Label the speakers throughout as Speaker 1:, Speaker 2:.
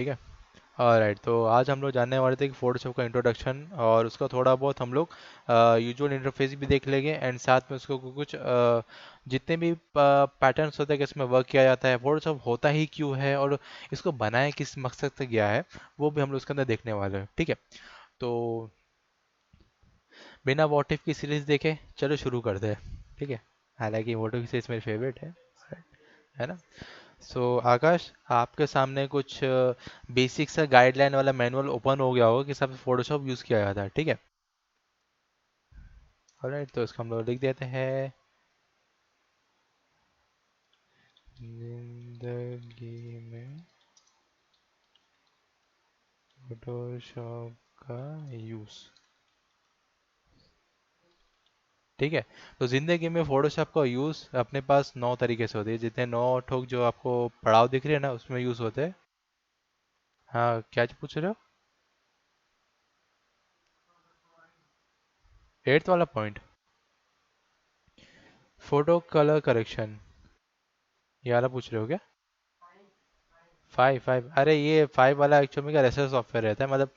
Speaker 1: ठीक है। ऑलराइट, तो आज हम लोग जानने वाले थे कि फोटोशॉप का इंट्रोडक्शन और उसका थोड़ा बहुत हम लोग यूजुअल इंटरफेस भी देख लेंगे एंड साथ में उसको कुछ जितने भी पैटर्न्स होते हैं कि इसमें वर्क किया जाता है, फोटोशॉप होता ही क्यों है और इसको बनाया किस मकसद से गया है, वो भी हम लोग उसके अंदर देखने वाले हैं। ठीक है। तो बिना वॉट इफ की सीरीज देखे चलो शुरू करते हैं। ठीक है। हालांकि वॉट इफ की सीरीज मेरी फेवरेट है ना। सो आकाश, आपके सामने कुछ बेसिक सा गाइडलाइन वाला मैनुअल ओपन हो गया होगा कि सब फोटोशॉप यूज़ किया जाता है। ठीक है। ऑलराइट, तो इसको हम लोग लिख देते हैं, जिंदगी में फोटोशॉप का यूज़। ठीक है। तो ज़िंदगी में फोटोशॉप का यूज़ अपने पास 9 तरीके से होती है, जितने 9 ठोक जो आपको पड़ाव दिख रहे हैं ना उसमें यूज़ होते हैं। हाँ, क्या पूछ रहे हो? 8th वाला पॉइंट, फोटो कलर करेक्शन, ये वाला पूछ रहे हो क्या? 5 5, अरे ये 5 वाला एक्चुअली में क्या रेस्टर सॉफ्टवेयर रहता है, मतलब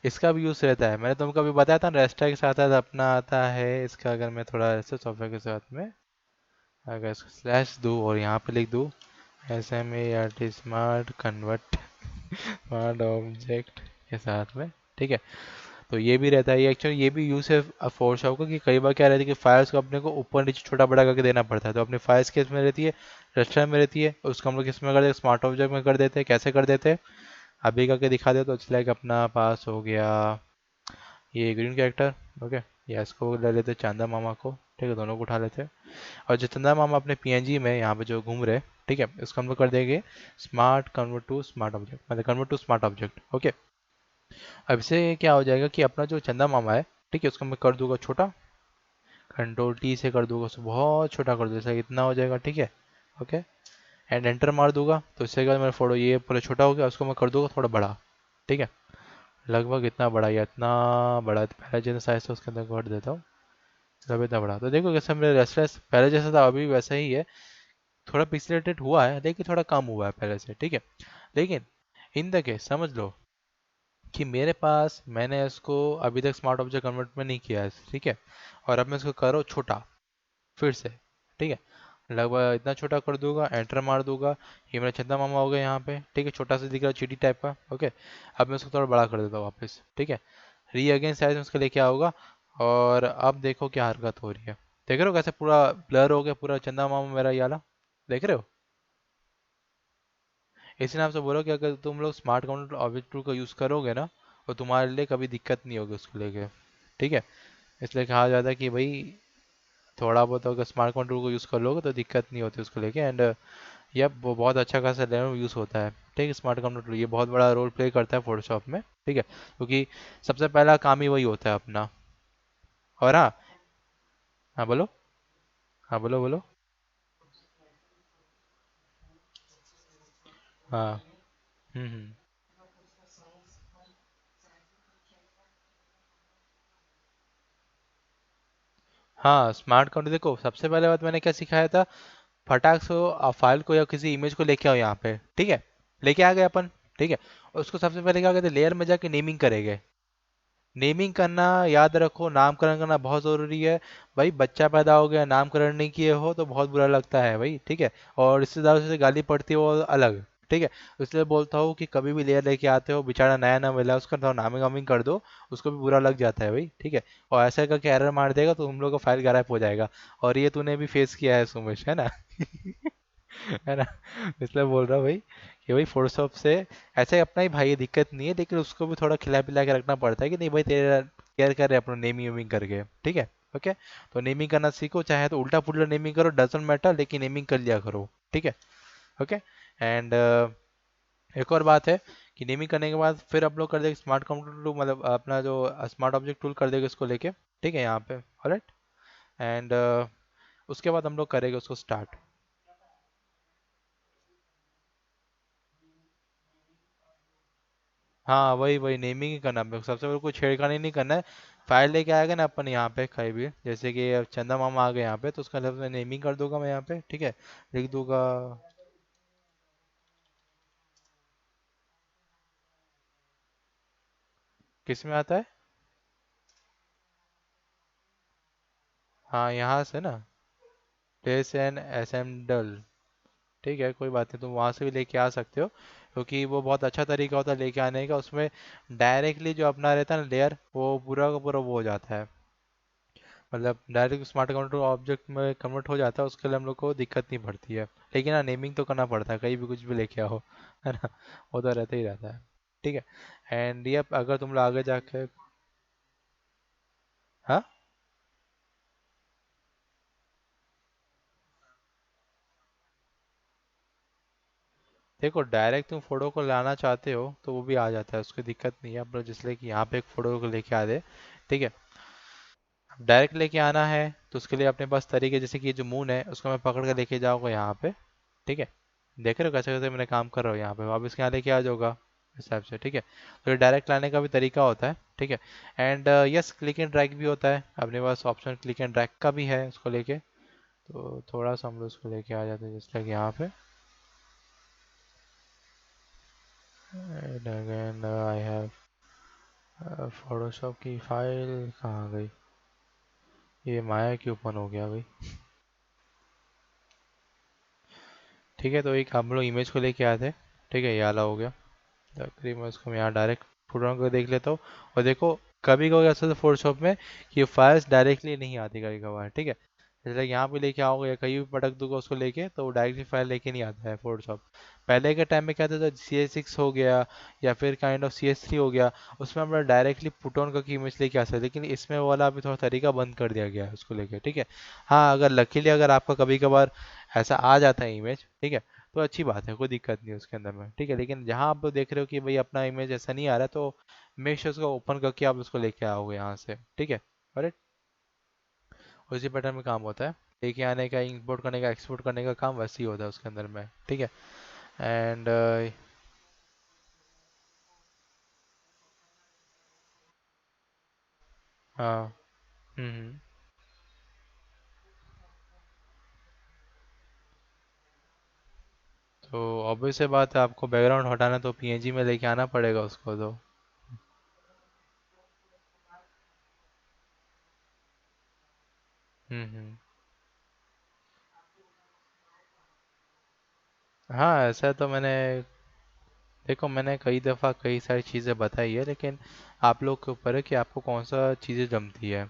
Speaker 1: इसका भी यूज़ रहता है। मैंने तुमको अभी बताया था ना, रेस्टर के साथ आता है, अपना आता है इसका। अगर मैं थोड़ा रेस्टर सॉफ्टवेयर के साथ में अगर इसको स्लैश दूँ और यहाँ पे लिख दूँ SMART smart convert smart object के साथ में। ठीक है। तो ये भी रहता है, ये एक्चुअली ये भी यूज़ है फोटोशॉप का कि कई बार क्या रहता है कि फाइल्स को अपने को ऊपर नीचे छोटा बड़ा करके देना पड़ता है। तो अपनी फाइल्स किस में रहती है, रजिस्टर में रहती है, उसको हम लोग किस में कर देते हैं, स्मार्ट ऑब्जेक्ट में कर देते हैं। कैसे कर देते हैं अभी करके दिखा दे। तो इट्स लाइक अपना पास हो गया ये ग्रीन कैरेक्टर। ओके। या इसको ले लेते हैं चंदा मामा को। ठीक है, दोनों को उठा लेते हैं। और जो चंदा मामा अपने PNG में यहाँ पे जो घूम रहे, ठीक है, इसको हम लोग कर देंगे smart convert to smart object, मतलब convert to smart object. Okay. अब इससे क्या हो जाएगा कि अपना जो चंदा मामा है, ठीक है, उसको मैं कर दूंगा छोटा, कंट्रोल T से कर दूंगा उसको बहुत छोटा कर दूंगा, जैसा इतना हो जाएगा। ठीक है। ओके। एंड एंटर मार दूंगा तो इससे क्या मेरा फोटो ये पूरा छोटा हो गया, उसको मैं कर दूंगा थोड़ा बड़ा। ठीक है। लगभग इतना बड़ा या इतना बड़ा, तो पहले जैसा साइज था उसके अंदर कर देता हूँ। मतलब इतना बड़ा, तो देखो कैसे मेरा रेस्टलेस पहले जैसा था अभी वैसा ही है। थोड़ा पिक्सेलेटेड हुआ है लेकिन थोड़ा कम हुआ है पहले से। ठीक है। लेकिन इन द केस समझ लो कि मेरे पास मैंने इसको अभी तक स्मार्ट ऑब्जेक्ट कन्वर्ट में नहीं किया है। ठीक है। और अब मैं इसको करो छोटा फिर से। ठीक है। लगभग इतना छोटा कर दूंगा, एंटर मार दूंगा। ये मेरा चंदा मामा हो गया यहाँ पे। ठीक है, छोटा सा दिख रहा है चीटी टाइप का। ओके। अब मैं उसको थोड़ा बड़ा कर देता हूँ वापस। ठीक है। री अगेन साइज में उसका लेके आओगा और अब देखो क्या हरकत हो रही है। देख रहे हो कैसे पूरा ब्लर हो गया पूरा चंदा मामा मेरा ये वाला, देख रहे हो? इसी नाम से बोलो कि अगर तुम लोग स्मार्ट काउंटर ऑब्जेक्ट टूल का यूज़ करोगे ना तो तुम्हारे लिए कभी दिक्कत नहीं होगी उसको लेके। ठीक है। इसलिए कहा जाता है कि भाई थोड़ा बहुत अगर स्मार्ट काउंटर को यूज़ कर लोगे तो दिक्कत नहीं होती उसको लेके। एंड यह वो बहुत अच्छा खासा लेवल यूज़ होता है। ठीक है, स्मार्ट कंप्यूटर टूल ये बहुत बड़ा रोल प्ले करता है फोटोशॉप में। ठीक है, क्योंकि सबसे पहला काम ही वही होता है अपना। और हाँ, हाँ बोलो, हाँ बोलो बोलो। हाँ। हम्म। हाँ, स्मार्ट काउंटर देखो, सबसे पहले बात मैंने क्या सिखाया था, फटाक से फाइल को या किसी इमेज को लेके आओ यहाँ पे। ठीक है। लेके आ गए अपन। ठीक है। और उसको सबसे पहले क्या कहते हैं, लेयर में जाके नेमिंग करेंगे। नेमिंग करना याद रखो, नामकरण करना बहुत ज़रूरी है। भाई बच्चा पैदा हो गया नामकरण नहीं किए हो तो बहुत बुरा लगता है भाई। ठीक है। और रिश्तेदारों से गाली पड़ती है वो अलग। ठीक है। इसलिए बोलता हूँ कि कभी भी लेयर लेके आते हो, बेचारा नया नया मिला, उसका थोड़ा नामिंग वामिंग कर दो, उसको भी बुरा लग जाता है भाई। ठीक है। और ऐसा करके एरर मार देगा तो हम लोग का फाइल गायब हो जाएगा। और ये तूने भी फेस किया है सुमेश, है ना? है ना? इसलिए बोल रहा हूँ भाई कि भाई फोटोशॉप से ऐसे अपना ही भाई है, दिक्कत नहीं है, लेकिन उसको भी थोड़ा खिला पिला के रखना पड़ता है कि नहीं भाई तेरा केयर कर रहे हैं अपना नेमिंग वेमिंग करके। ठीक है। ओके। तो नेमिंग करना सीखो, चाहे तो उल्टा पुल्टा नेमिंग करो, डजेंट मैटर, लेकिन नेमिंग कर लिया करो। ठीक है। ओके। एंड एक और बात है कि नेमिंग करने के बाद फिर आप लोग कर देंगे स्मार्ट कंप्यूटर टूल, मतलब अपना जो स्मार्ट ऑब्जेक्ट टूल कर देंगे उसको लेके। ठीक है, यहाँ पे ऑलराइट। एंड उसके बाद हम लोग करेंगे उसको स्टार्ट। हाँ, वही वही नेमिंग ही करना है सबसे पहले, कोई छेड़खानी नहीं करना है। फाइल लेके आएगा ना अपन यहाँ पे कहीं भी, जैसे कि अब चंदा मामा आ गए यहाँ पे तो उसका लफ्ज़ नेमिंग कर दूंगा मैं यहाँ पे। ठीक है। लिख दूंगा। किस में आता है? हाँ यहाँ से ना, प्लेस एंड असेंबल। ठीक है, कोई बात नहीं, तुम वहाँ से भी लेके आ सकते हो, क्योंकि वो बहुत अच्छा तरीका होता है लेके आने का। उसमें डायरेक्टली जो अपना रहता है ना लेयर, वो पूरा का पूरा वो हो जाता है, मतलब डायरेक्ट स्मार्ट कंट्रोल ऑब्जेक्ट में कन्वर्ट हो जाता है। उसके लिए हम लोग को दिक्कत नहीं पड़ती है। लेकिन हाँ, नेमिंग तो करना पड़ता है, कहीं भी कुछ भी लेके आओ, है ना, वो तो रहता ही रहता है। ठीक है। एंड ये अगर तुम लोग आगे जाके, हाँ, देखो डायरेक्ट तुम फोटो को लाना चाहते हो तो वो भी आ जाता है, उसकी दिक्कत नहीं है। आप लोग जिसले कि यहाँ पे एक फोटो को लेके आ दे, ठीक है। डायरेक्ट लेके आना है तो उसके लिए अपने पास तरीके, जैसे कि ये जो मून है उसको मैं पकड़ कर लेके जाऊंगा यहाँ पे, ठीक है। देख रहे हो कैसे कैसे मैंने काम कर रहा हूँ यहाँ पे, वापस यहाँ लेके आ जाऊंगा इस हिसाब से, ठीक है। तो ये डायरेक्ट लाने का भी तरीका होता है, ठीक है। And yes, click and drag भी होता है अपने पास, ऑप्शन क्लिक एंड ड्रैग का भी है उसको लेके। तो थोड़ा सा हम लोग उसको लेके आ जाते हैं जैसे कि यहाँ पे। And again I have Photoshop की फाइल कहाँ गई? ये माया की ओपन हो गया भाई। ठीक है, तो एक हम लोग इमेज को लेके आते हैं, ठीक है, ये वाला हो गया। तकरीबन इसको मैं यहाँ डायरेक्ट पुट ऑन कर देख लेता हूँ। और देखो, कभी कभी ऐसा होता है फोटोशॉप में कि फाइल्स डायरेक्टली नहीं आती कभी कभार, ठीक है। जैसे यहाँ पे लेके आओगे या कहीं भी पटक दूंगा उसको लेके, तो वो डायरेक्टली फाइल लेके नहीं आता है फोटोशॉप। पहले के टाइम में क्या था, CS6 हो गया या फिर काइंड ऑफ CS3 हो गया, उसमें हम लोग डायरेक्टली पुट ऑन करके इमेज लेके आ सकते, लेकिन इसमें वो वाला अभी थोड़ा तरीका बंद कर दिया गया है उसको लेके, ठीक है। हाँ, अगर लकीली अगर आपका कभी कभार ऐसा आ जाता है इमेज, ठीक है, तो अच्छी बात है, कोई दिक्कत नहीं है उसके अंदर में, ठीक है। लेकिन जहाँ आप देख रहे हो कि भाई अपना इमेज ऐसा नहीं आ रहा है, तो मेक श्योर उसको ओपन करके आप उसको लेके आओगे यहाँ से, ठीक है। और उसी पैटर्न में काम होता है, लेके आने का, इंपोर्ट करने का, एक्सपोर्ट करने का काम वैसे ही होता है उसके अंदर में, ठीक है। एंड हाँ। हम्म। तो ऑब्वियस से बात है, आपको बैकग्राउंड हटाना तो PNG में लेके आना पड़ेगा उसको तो। हम्म। हाँ, ऐसा तो मैंने, देखो मैंने कई दफ़ा कई सारी चीज़ें बताई है, लेकिन आप लोग के ऊपर है कि आपको कौन सा चीज़ें जमती है।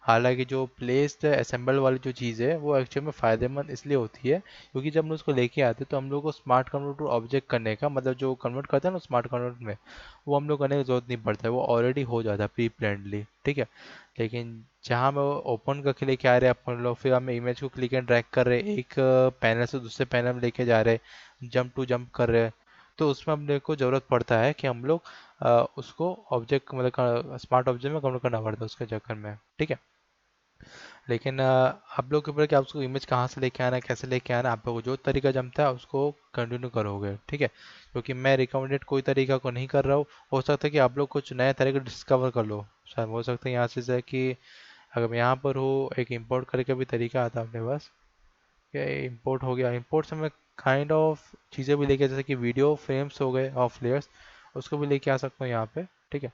Speaker 1: हालांकि जो प्लेस्ड असेंबल वाली जो चीज़ है वो एक्चुअली में फ़ायदेमंद इसलिए होती है, क्योंकि जब हम उसको लेके आते हैं तो हम लोग को स्मार्ट कन्वर्ट टू ऑब्जेक्ट करने का, मतलब जो कन्वर्ट करते हैं ना स्मार्ट कन्वर्ट में, वो हम लोग करने की ज़रूरत नहीं पड़ता है, वो ऑलरेडी हो जाता है प्री प्लान्डली, ठीक है। लेकिन जहाँ मैं ओपन करके लेके आ रहे हैं अपन लोग, फिर हम इमेज को क्लिक एंड ड्रैग कर रहे हैं, एक पैनल से दूसरे पैनल में लेके जा रहे हैं, जंप टू जंप कर रहे हैं, तो उसमें अपने को ज़रूरत पड़ता है कि हम लोग उसको ऑब्जेक्ट मतलब स्मार्ट ऑब्जेक्ट में कन्वर्ट करना पड़ता है उसके चक्कर में, ठीक है। लेकिन आप लोग के ऊपर कि आप उसको इमेज कहाँ से लेके आना है, कैसे लेके आना है, आप लोग को जो तरीका जमता है उसको कंटिन्यू करोगे, ठीक है। क्योंकि मैं रिकमेंडेड कोई तरीका को नहीं कर रहा हूँ। हो सकता है कि आप लोग कुछ नए तरीके डिस्कवर कर लो, शायद हो सकता है यहाँ से है कि अगर मैं यहाँ पर हूँ, एक इंपोर्ट करके भी तरीका आता है अपने पास, ये इंपोर्ट हो गया। इंपोर्ट से मैं काइंड ऑफ चीज़ें भी लेके, जैसे कि वीडियो फ्रेम्स हो गए ऑफ लेयर्स, उसको भी लेके आ सकता हूँ यहाँ पे, ठीक है।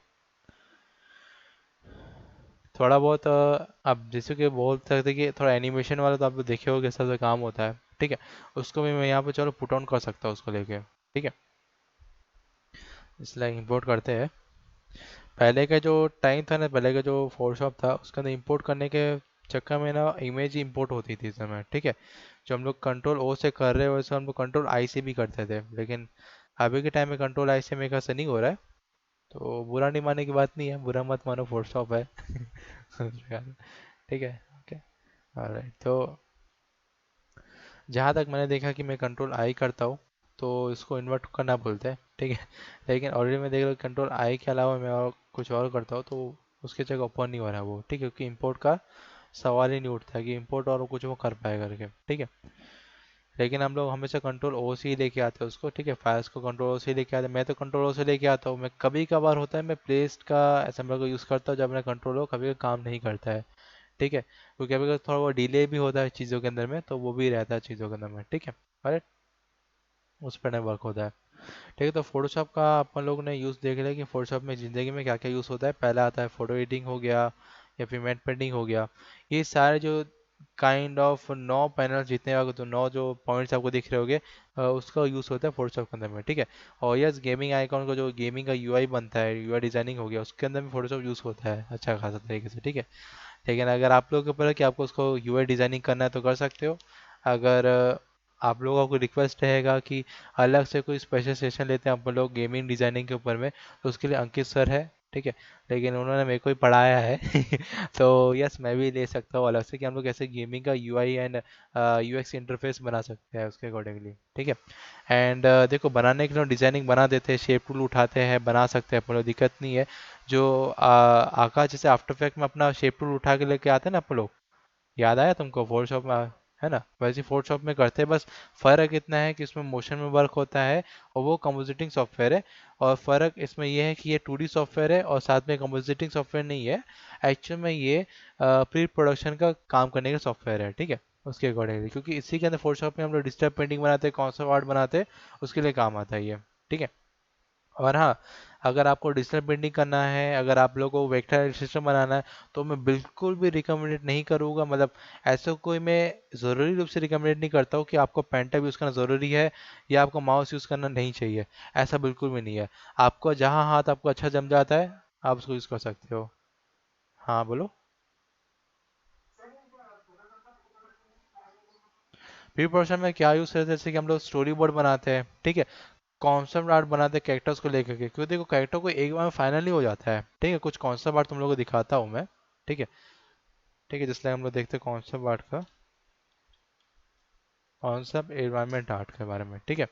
Speaker 1: थोड़ा बहुत आप जैसे कि बोल सकते कि थोड़ा एनिमेशन वाला तो आप लोग देखे हो कैसा सा काम होता है, ठीक है। उसको भी मैं यहाँ पे चलो पुट ऑन कर सकता हूँ उसको लेके, ठीक है। इसलिए इंपोर्ट करते हैं। पहले का जो टाइम था ना, पहले का जो फोटोशॉप था उसके अंदर इंपोर्ट करने के चक्कर में ना इमेज ही इंपोर्ट होती थी इस समय, ठीक है। जो हम लोग कंट्रोल O से कर रहे हैं वैसे हम लोग कंट्रोल I से भी करते थे, लेकिन अभी के टाइम में कंट्रोल I से मेरे ख्याल से नहीं हो रहा है। तो बुरा नहीं मानने की बात नहीं है, बुरा मत मानो, फोटोशॉप है। ठीक है, ओके। ऑलराइट, तो जहाँ तक मैंने देखा कि मैं कंट्रोल आई करता हूँ तो इसको इन्वर्ट करना बोलते हैं, ठीक है। लेकिन ऑलरेडी मैं देख रहा हूँ कंट्रोल आई के अलावा मैं और कुछ और करता हूँ तो उसके जगह ओपन नहीं हो रहा है वो, ठीक है, क्योंकि इंपोर्ट का सवाल ही नहीं उठता है कि इंपोर्ट और कुछ वो कर पाए करके, ठीक है। लेकिन हम लोग हमेशा कंट्रोल O से ही लेके आते हैं उसको, ठीक है। फाइल्स को कंट्रोल O से ही लेके आते हैं, मैं तो कंट्रोल O से लेके आता हूँ। मैं कभी कभार होता है मैं प्लेस्ट का असेंबलर को यूज़ करता हूँ, जब मेरा कंट्रोल O कभी काम नहीं करता है, ठीक है। क्योंकि कभी कभी थोड़ा वो डिले भी होता है चीज़ों के अंदर में, तो वो भी रहता है चीज़ों के अंदर में, ठीक है। अरे, उस पर वर्क होता है। ठीक है, तो फोटोशॉप का अपन लोग ने यूज़ देख लिया कि फोटोशॉप में ज़िंदगी में क्या क्या यूज़ होता है। पहला आता है फोटो एडिटिंग हो गया, या फिर मैट पेंटिंग हो गया। ये सारे जो काइंड ऑफ 9 पैनल जितने आपको, तो 9 जो पॉइंट्स आपको दिख रहे होंगे, उसका यूज़ होता है फोटोशॉप के अंदर में। ठीक है। और यस, गेमिंग आइकॉन का जो गेमिंग का यूआई बनता है, यूआई डिजाइनिंग हो गया, उसके अंदर भी फोटोशॉप यूज़ होता है अच्छा खासा तरीके से। ठीक है। लेकिन अगर आप लोगों के ऊपर है कि आपको उसको यूआई डिजाइनिंग करना है तो कर सकते हो। अगर आप लोगों को रिक्वेस्ट रहेगा कि अलग से कोई स्पेशल सेशन लेते हैं अपन लोग गेमिंग डिजाइनिंग के ऊपर में, तो उसके लिए अंकित सर है। ठीक है। लेकिन उन्होंने मेरे को ही पढ़ाया है तो यस, मैं भी ले सकता हूँ अलग से कि हम लोग कैसे गेमिंग का यूआई एंड यूएक्स इंटरफेस बना सकते हैं उसके अकॉर्डिंगली। ठीक है। एंड देखो, बनाने के लिए डिजाइनिंग बना देते हैं, शेप टूल उठाते हैं, बना सकते हैं अपन लोग, दिक्कत नहीं है। जो आकाश जैसे आफ्टर इफेक्ट में अपना शेप टूल उठा के लेके आते हैं ना अपन लोग, याद आया तुमको फोटोशॉप में है ना, वैसे फोटोशॉप में करते हैं। बस फर्क इतना है कि इसमें मोशन में वर्क होता है और वो कंपोजिटिंग सॉफ्टवेयर है। और फर्क इसमें ये है कि ये 2D सॉफ्टवेयर है और साथ में कंपोजिटिंग सॉफ्टवेयर नहीं है। एक्चुअल में ये प्री प्रोडक्शन का काम करने का सॉफ्टवेयर है। ठीक है। उसके अकॉर्डिंगली, क्योंकि इसी के अंदर फोटोशॉप में हम लोग डिजिटल पेंटिंग बनाते हैं, कॉन्सेप्ट आर्ट बनाते हैं, उसके लिए काम आता है ये। ठीक है। और हाँ, अगर आपको डिजिटल प्रिंटिंग करना है, अगर आप लोगों को वेक्टर सिस्टम बनाना है, तो मैं बिल्कुल भी रिकमेंडेड नहीं करूँगा। मतलब ऐसा कोई मैं ज़रूरी रूप से रिकमेंडेड नहीं करता हूँ कि आपको पेन टैब यूज़ करना ज़रूरी है या आपको माउस यूज़ करना नहीं चाहिए। ऐसा बिल्कुल भी नहीं है। आपको जहाँ हाथ आपको अच्छा जम जाता है, आप उसको यूज़ कर सकते हो। हाँ, बोलो। प्री प्रोडक्शन में क्या यूज़ करते हैं, जैसे कि हम लोग स्टोरी बोर्ड बनाते हैं। ठीक है। कॉन्सेप्ट आर्ट बनाते हैं कैरेक्टर्स को लेकर के, क्योंकि देखो कैरेक्टर को एक बार में फाइनल नहीं हो जाता है। ठीक है। कुछ कॉन्सेप्ट आर्ट तुम लोगों को दिखाता हूँ मैं। ठीक है। ठीक है, जिसलिए हम लोग देखते हैं कॉन्सेप्ट आर्ट का, कॉन्सेप्ट एनवायरनमेंट आर्ट के बारे में। ठीक है।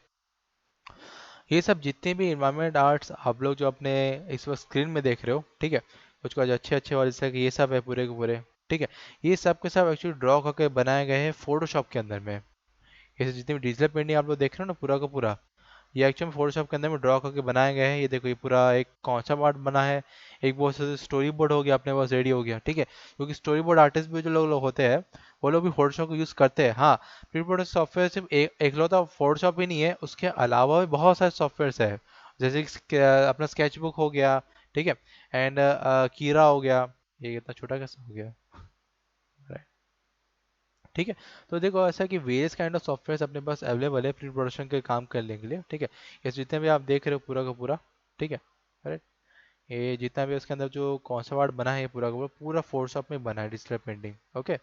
Speaker 1: ये सब जितने भी इन्वायरमेंट आर्ट्स आप लोग जो अपने इस वक्त स्क्रीन में देख रहे हो, ठीक है, कुछ कुछ अच्छे अच्छे वाले, जैसे कि ये सब है पूरे के पूरे। ठीक है। ये सब के सब एक्चुअली ड्रॉ करके बनाए गए हैं फोटोशॉप के अंदर में। ये जितनी भी डिजिटल पेंटिंग आप लोग देख रहे हो ना, पूरा का पूरा, ये एक्चुअल में फोटोशॉप के अंदर में ड्रॉ करके बनाए गए हैं। ये देखो, ये पूरा एक कॉन्सेप्ट आर्ट बना है। एक बहुत से स्टोरी बोर्ड हो गया अपने पास रेडी हो गया। ठीक है। क्योंकि स्टोरी बोर्ड आर्टिस्ट भी जो लोग होते हैं, वो लोग भी फोटोशॉप को यूज़ करते हैं। हाँ, प्री प्रोडक्शन सॉफ्टवेयर सिर्फ एकलौता फोटोशॉप ही नहीं है, उसके अलावा भी बहुत सारे सॉफ्टवेयर है। जैसे कि अपना स्केचबुक हो गया। ठीक है। एंड कीरा हो गया। ये इतना छोटा कैसे हो गया। ठीक है। तो देखो, ऐसा कि वेरियस काइंड ऑफ सॉफ्टवेयर अपने पास अवेलेबल है प्री प्रोडक्शन के काम करने के लिए। ठीक है। ये जितने भी आप देख रहे हो पूरा का पूरा, ठीक है, राइट, ये जितना भी उसके अंदर जो कॉन्सेप्ट आर्ट बना है, ये पूरा का पूरा पूरा फोटोशॉप में बना है, डिजिटल पेंटिंग। ओके।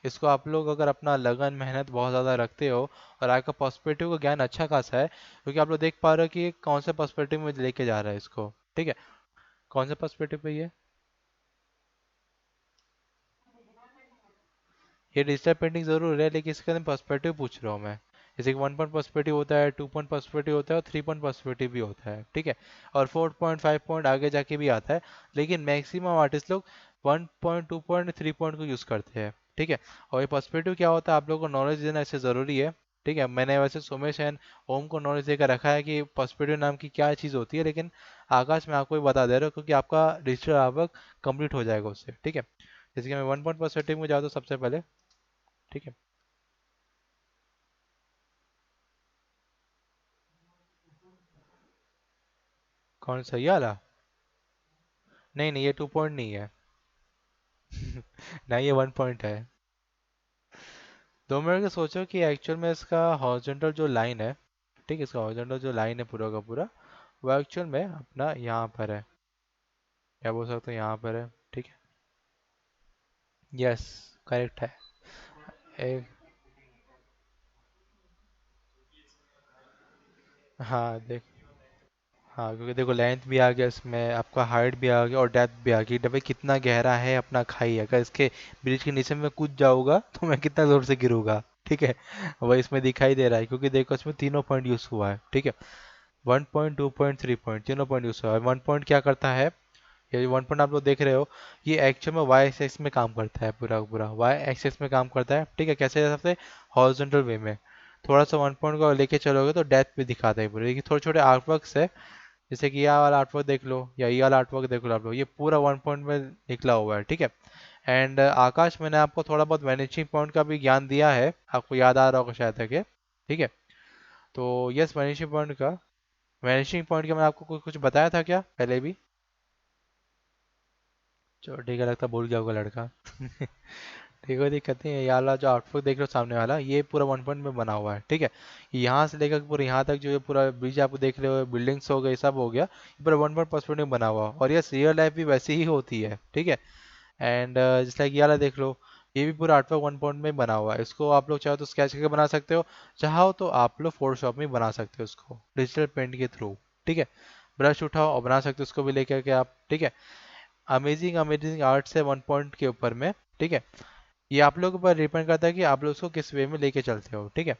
Speaker 1: इसको आप लोग अगर अपना लगन मेहनत बहुत ज़्यादा रखते हो और आपका पर्सपेक्टिव का ज्ञान अच्छा खासा है, क्योंकि आप लोग देख पा रहे हो कि ये कौन से पर्सपेक्टिव में लेके जा रहा है इसको। ठीक है। कौन से पर्सपेक्टिव पे ये, ये डिजिटल पेंटिंग जरूर है, लेकिन इसके अंदर पर्सपेक्टिव पूछ रहा हूँ मैं। जैसे कि 1 पॉइंट पर्सपेक्टिव होता है, 2 पॉइंट पर्सपेक्टिव होता है और 3 पॉइंट पर्सपेक्टिव भी होता है। ठीक है। और 4 पॉइंट 5 पॉइंट आगे जाके भी आता है। लेकिन मैक्सिमम आर्टिस्ट लोग 1 पॉइंट 2 पॉइंट 3 पॉइंट को यूज़ करते हैं। ठीक है। और ये पर्सपेक्टिव क्या होता है, आप लोगों को नॉलेज देना इससे ज़रूरी है। ठीक है। मैंने वैसे सोमेश एंड ओम को नॉलेज देकर रखा है कि पर्सपेक्टिव नाम की क्या चीज़ होती है, लेकिन आकाश मैं आपको भी बता दे रहा हूँ, क्योंकि आपका डिजिटल आर्टवर्क कंप्लीट हो जाएगा उससे। ठीक है। जैसे कि मैं 1 पॉइंट पर्सपेक्टिव में जाता हूँ सबसे पहले। ठीक है। कौन सा, ये वाला? नहीं नहीं, ये 2 पॉइंट नहीं है। नहीं, ये 1 पॉइंट है। 2 मिनट के सोचो कि एक्चुअल में इसका हॉरिजॉन्टल जो लाइन है, ठीक है, इसका हॉरिजॉन्टल जो लाइन है पूरा का पूरा, वो एक्चुअल में अपना यहाँ पर है, क्या बोल सकते हो, यहाँ पर है। ठीक है। यस, करेक्ट है। एक, हाँ देख, हाँ, क्योंकि देखो लेंथ भी आ गया इसमें, आपका हाइट भी आ गया और डेप्थ भी आ गई। भाई कितना गहरा है अपना खाई, अगर इसके ब्रिज के नीचे में कूद जाऊंगा तो मैं कितना जोर से गिरूंगा। ठीक है। वही इसमें दिखाई दे रहा है, क्योंकि देखो इसमें तीनों पॉइंट यूज हुआ है। ठीक है। 1 पॉइंट 2 पॉइंट 3 पॉइंट, तीनों पॉइंट यूज हुआ है। 1 पॉइंट क्या करता है, ये 1 पॉइंट आप लोग देख रहे हो, ये एक्चुअल में वाई एक्सेस में काम करता है, पूरा का पूरा वाई एक्सेस में काम करता है। ठीक है। कैसे सबसे हॉरिजॉन्टल वे में, थोड़ा सा 1 पॉइंट को लेके चलोगे तो डेप्थ भी दिखाता है पूरे। देखिए थोड़े छोटे आर्ट वर्क्स है, जैसे कि ये वाला आर्टवर्क देख लो या ये वाला आर्टवर्क देख लो आप लोग, ये पूरा 1 पॉइंट में निकला हुआ है। ठीक है। एंड आकाश, मैंने आपको थोड़ा बहुत वैनिशिंग पॉइंट का भी ज्ञान दिया है, आपको याद आ रहा होगा शायद तक ये। ठीक है। तो यस, वैनिशिंग पॉइंट का, वैनिशिंग पॉइंट का मैंने आपको कुछ बताया था क्या पहले भी? चलो ठीक है, लगता है भूल गया होगा लड़का। ठीक है, दिक्कत नहीं है। ये वाला जो आउटपुट देख रहे हो सामने वाला, ये पूरा वन पॉइंट में बना हुआ है, ठीक है। यहाँ से लेकर पूरा यहाँ तक जो ये पूरा ब्रिज आप देख रहे हो, बिल्डिंग्स हो गए, सब हो गया, ये पूरा वन पॉइंट पर्सपेक्टिव में बना हुआ है। और ये रियल लाइफ भी वैसी ही होती है, ठीक है। एंड जिस लाइक ये वाला देख लो, ये भी पूरा आर्टवर्क वन पॉइंट में बना हुआ है। इसको आप लोग चाहो तो स्केच करके बना सकते हो, चाहो तो आप लोग फोटोशॉप में बना सकते हो उसको डिजिटल पेंट के थ्रू, ठीक है। ब्रश उठाओ और बना सकते हो उसको भी लेकर के आप, ठीक है। अमेजिंग अमेजिंग आर्ट्स है वन पॉइंट के ऊपर में, ठीक है। ये आप लोगों के ऊपर डिपेंड करता है कि आप लोग उसको किस वे में लेके चलते हो, ठीक है।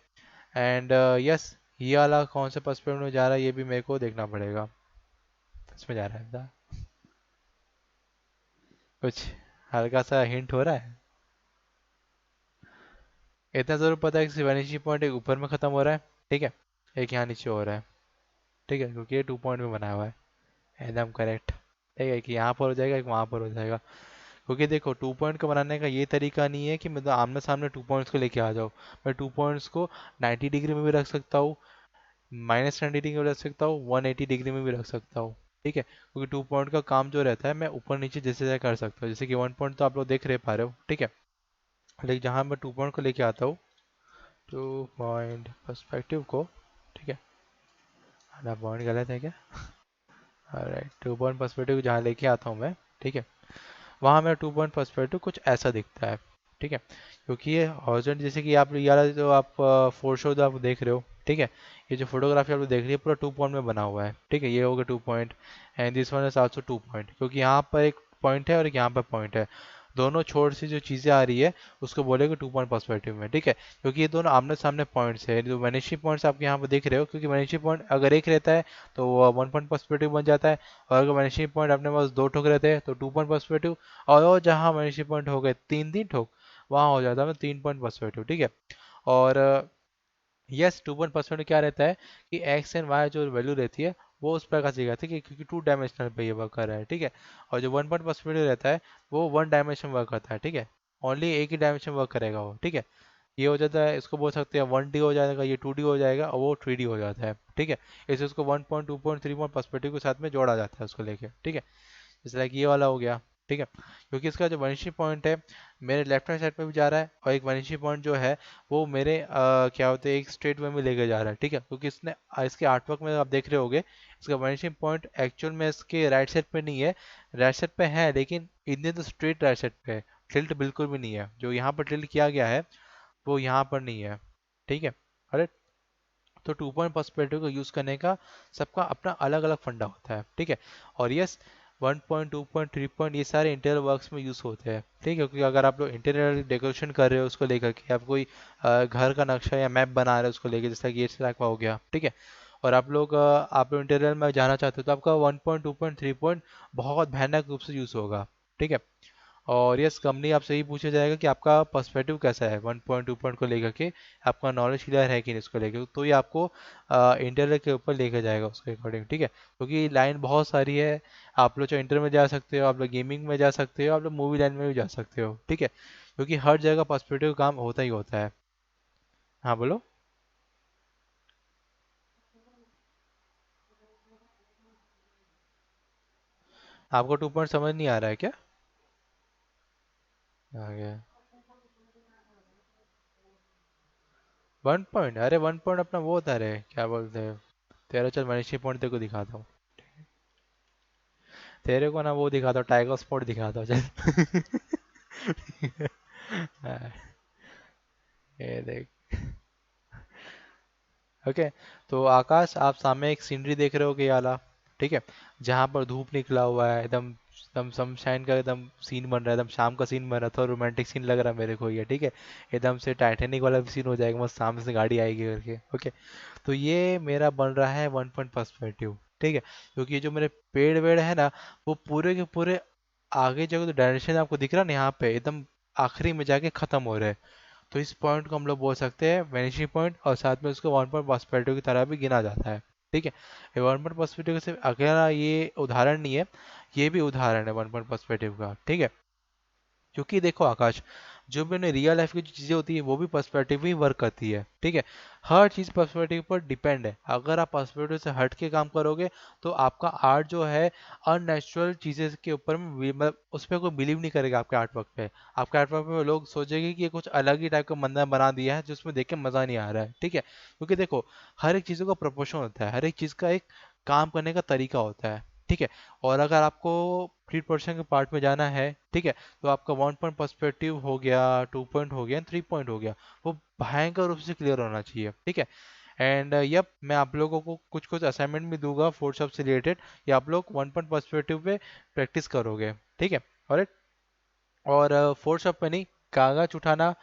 Speaker 1: एंड यस, ये वाला कौन से पर्सपेक्टिव में जा रहा है ये भी मेरे को देखना पड़ेगा। इसमें जा रहा है बता? कुछ हल्का सा हिंट हो रहा है? इतना जरूर पता है कि वैनिशी पॉइंट एक ऊपर में खत्म हो रहा है, ठीक है। एक यहाँ नीचे हो रहा है, ठीक है, क्योंकि ये 2 पॉइंट में बना हुआ है। एकदम करेक्ट। ठीक है, कि यहाँ पर हो जाएगा, एक वहाँ पर हो जाएगा। क्योंकि देखो 2 पॉइंट को बनाने का ये तरीका नहीं है कि मतलब आमने सामने 2 पॉइंट्स को लेके आ जाओ। मैं 2 पॉइंट्स को 90 डिग्री में भी रख सकता हूँ, -90 डिग्री में रख सकता हूँ, 180 डिग्री में भी रख सकता हूँ, ठीक है। क्योंकि 2 पॉइंट का काम जो रहता है, मैं ऊपर नीचे जैसे जैसे कर सकता हूँ। जैसे कि 1 पॉइंट तो आप लोग देख रहे पा रहे हो, ठीक है। लेकिन जहाँ मैं 2 पॉइंट को लेके आता हूँ, 2 पॉइंट पर्सपेक्टिव को, ठीक है। आधा पॉइंट गलत है क्या? राइट, 2 पॉइंट पर्सपेक्टिव जहाँ लेके आता हूँ मैं, ठीक है, वहाँ मेरा 2 पॉइंट पर्सपेक्टिव कुछ ऐसा दिखता है, ठीक है। क्योंकि ये हॉरिजॉन्टल, जैसे कि आप ये वाला जो आप फोर शो जो आप देख रहे हो, ठीक है, ये जो फोटोग्राफी आप लोग देख रही है पूरा 2 पॉइंट में बना हुआ है, ठीक है। ये हो गया 2 point, and this one is also 2 point, क्योंकि यहाँ पर एक पॉइंट है और एक यहाँ पर पॉइंट है। दोनों छोर से जो चीज़ें आ रही है उसको बोलेगा 2 पॉइंट पर्सपेक्टिव में, ठीक है। क्योंकि ये दोनों आमने सामने पॉइंट्स है, जो वैनिशी पॉइंट्स आप यहाँ पर देख रहे हो, क्योंकि वैनिशी पॉइंट अगर एक रहता है तो वो 1 पॉइंट पर्सपेक्टिव बन जाता है। और अगर वैनिशी पॉइंट अपने पास 2 ठोक रहते हैं तो 2 पॉइंट पर्सपेक्टिव। और वो जहाँ वैनिशी पॉइंट हो गए 3 3 ठोक, वहाँ हो जाता है 3 पॉइंट पर्सपेक्टिव, ठीक है। और यस, 2 पॉइंट पर्सपेक्टिव क्या रहता है कि एक्स एंड वाई जो वैल्यू रहती है वो उस प्रकार से ठीक है, क्योंकि 2 डायमेंशनल पे ये वर्क कर रहा है, ठीक है। और जो 1 पॉइंट पर्सपेक्टिव रहता है वो 1 डायमेंशन वर्क करता है, ठीक है। ओनली एक ही डायमेंशन वर्क करेगा वो, ठीक है। ये हो जाता है, इसको बोल सकते हैं 1D हो जाएगा, ये 2D हो जाएगा, और वो 3D हो जाता है, ठीक है। इसे उसको 1 पॉइंट 2 पॉइंट 3 पॉइंट पर्सपेक्टिव के साथ में जोड़ा जाता है उसको लेके, ठीक है। जैसे लाइक ये वाला हो गया, ठीक है। क्योंकि इसका जो वनिशी पॉइंट है मेरे लेफ्ट हैंड साइड पे भी जा रहा है, और एक वनिशी पॉइंट जो है वो मेरे क्या होते हैं एक स्ट्रेट वे में लेके जा रहा है, ठीक है। क्योंकि इसने इसके आर्टवर्क में आप देख रहे होगे, इसका वनिशी पॉइंट एक्चुअल में इसके राइट साइड पे नहीं है, राइट साइड पे है लेकिन इतने तो स्ट्रेट राइट साइड पे है। टिल्ट बिल्कुल भी नहीं है, जो यहाँ पर टिल्ट किया गया है वो यहाँ पर नहीं है, ठीक है। अरे, तो 2 पॉइंट पर्सपेक्टिव को यूज़ करने का सबका अपना अलग अलग फंडा होता है, ठीक है। और यस, 1 पॉइंट 2 पॉइंट 3 पॉइंट ये सारे इंटीरियर वर्क्स में यूज़ होते हैं, ठीक है। क्योंकि अगर आप लोग इंटीरियर डेकोरेशन कर रहे हो उसको लेकर के, आप कोई घर का नक्शा या मैप बना रहे हो उसको लेकर, जैसा कि ये ट्रैक हो गया, ठीक है। और आप लोग इंटीरियर में जाना चाहते हो तो आपका 1 पॉइंट 2 पॉइंट 3 पॉइंट बहुत भयानक रूप से यूज़ होगा, ठीक है। और यस, कंपनी आपसे यही पूछा जाएगा कि आपका पर्सपेक्टिव कैसा है 1 पॉइंट 2 पॉइंट को लेकर के, आपका नॉलेज क्लियर है कि नहीं इसको लेकर, तो ये आपको इंटरव्यू के ऊपर लेकर जाएगा उसके अकॉर्डिंग, ठीक है। क्योंकि लाइन बहुत सारी है, आप लोग चाहे इंटरव्यू में जा सकते हो, आप लोग गेमिंग में जा सकते हो, आप लोग मूवी लाइन में भी जा सकते हो, ठीक है। क्योंकि हर जगह पर्सपेक्टिव काम होता ही होता है। हाँ बोलो। आपको 2 पॉइंट समझ नहीं आ रहा है क्या? आ गया। 1 पॉइंट, अरे 1 पॉइंट अपना वो होता है, क्या बोलते हैं, तेरा चल मनीषी पॉइंट तेरे को दिखाता हूँ। तेरे को ना वो दिखाता हूँ, टाइगर स्पॉट दिखाता हूँ चल। हाँ, ये देख। ओके, तो आकाश आप सामने एक सीनरी देख रहे होगे ये वाला, ठीक है। जहाँ पर धूप निकला हुआ है, एकदम एकदम सनशाइन का एकदम सीन बन रहा है, एकदम शाम का सीन बन रहा था, रोमांटिक सीन लग रहा है मेरे को ये, ठीक है। एकदम से टाइटैनिक वाला सीन हो जाएगा, मस्त सामने से गाड़ी आएगी करके, ओके। तो ये मेरा बन रहा है 1 पॉइंट पर्सपेक्टिव, ठीक है। क्योंकि ये जो मेरे पेड़ वेड़ है ना, वो पूरे के पूरे आगे जो डायरेक्शन आपको दिख रहा है ना, यहाँ पे एकदम आखिरी में जाके खत्म हो रहे हैं। तो इस पॉइंट को हम लोग बोल सकते हैं वैनिशिंग पॉइंट, और साथ में उसको 1 पॉइंट पर्सपेक्टिव की तरह भी गिना जाता है, ठीक है। ये 1 पॉइंट पर्सपेक्टिव सिर्फ अकेला ये उदाहरण नहीं है, ये भी उदाहरण है 1 पॉइंट पर्सपेक्टिव का, ठीक है। क्योंकि देखो आकाश, जो भी उन्हें रियल लाइफ की जो चीज़ें होती है वो भी पर्सपेक्टिव ही वर्क करती है, ठीक है। हर चीज़ पर्सपेक्टिव पर डिपेंड है। अगर आप पर्सपेक्टिव से हट के काम करोगे तो आपका आर्ट जो है अननेचुरल चीज़ें के ऊपर में मतलब उस पर कोई बिलीव नहीं करेगा आपके आर्ट वर्क पे। आपके आर्ट वर्क पे लोग सोचेंगे कि ये कुछ अलग ही टाइप का बंदा बना दिया है जिसमें देख के मज़ा नहीं आ रहा है, ठीक है। क्योंकि देखो, हर एक चीज़ों का प्रोपोर्शन होता है, हर एक चीज़ का एक काम करने का तरीका होता है, ठीक है। और अगर आपको प्री प्रोडक्शन के पार्ट में जाना है, ठीक है, तो आपका 1 पॉइंट पर्सपेक्टिव हो गया, 2 पॉइंट हो गया, 3 पॉइंट हो गया, वो भयंकर रूप से क्लियर होना चाहिए, ठीक है। एंड यप, मैं आप लोगों को कुछ कुछ असाइनमेंट भी दूंगा फोटोशॉप से रिलेटेड, या आप लोग 1 पॉइंट पर्सपेक्टिव पे प्रैक्टिस करोगे, ठीक है। और फोटोशॉप पे नहीं, कागज उठाना,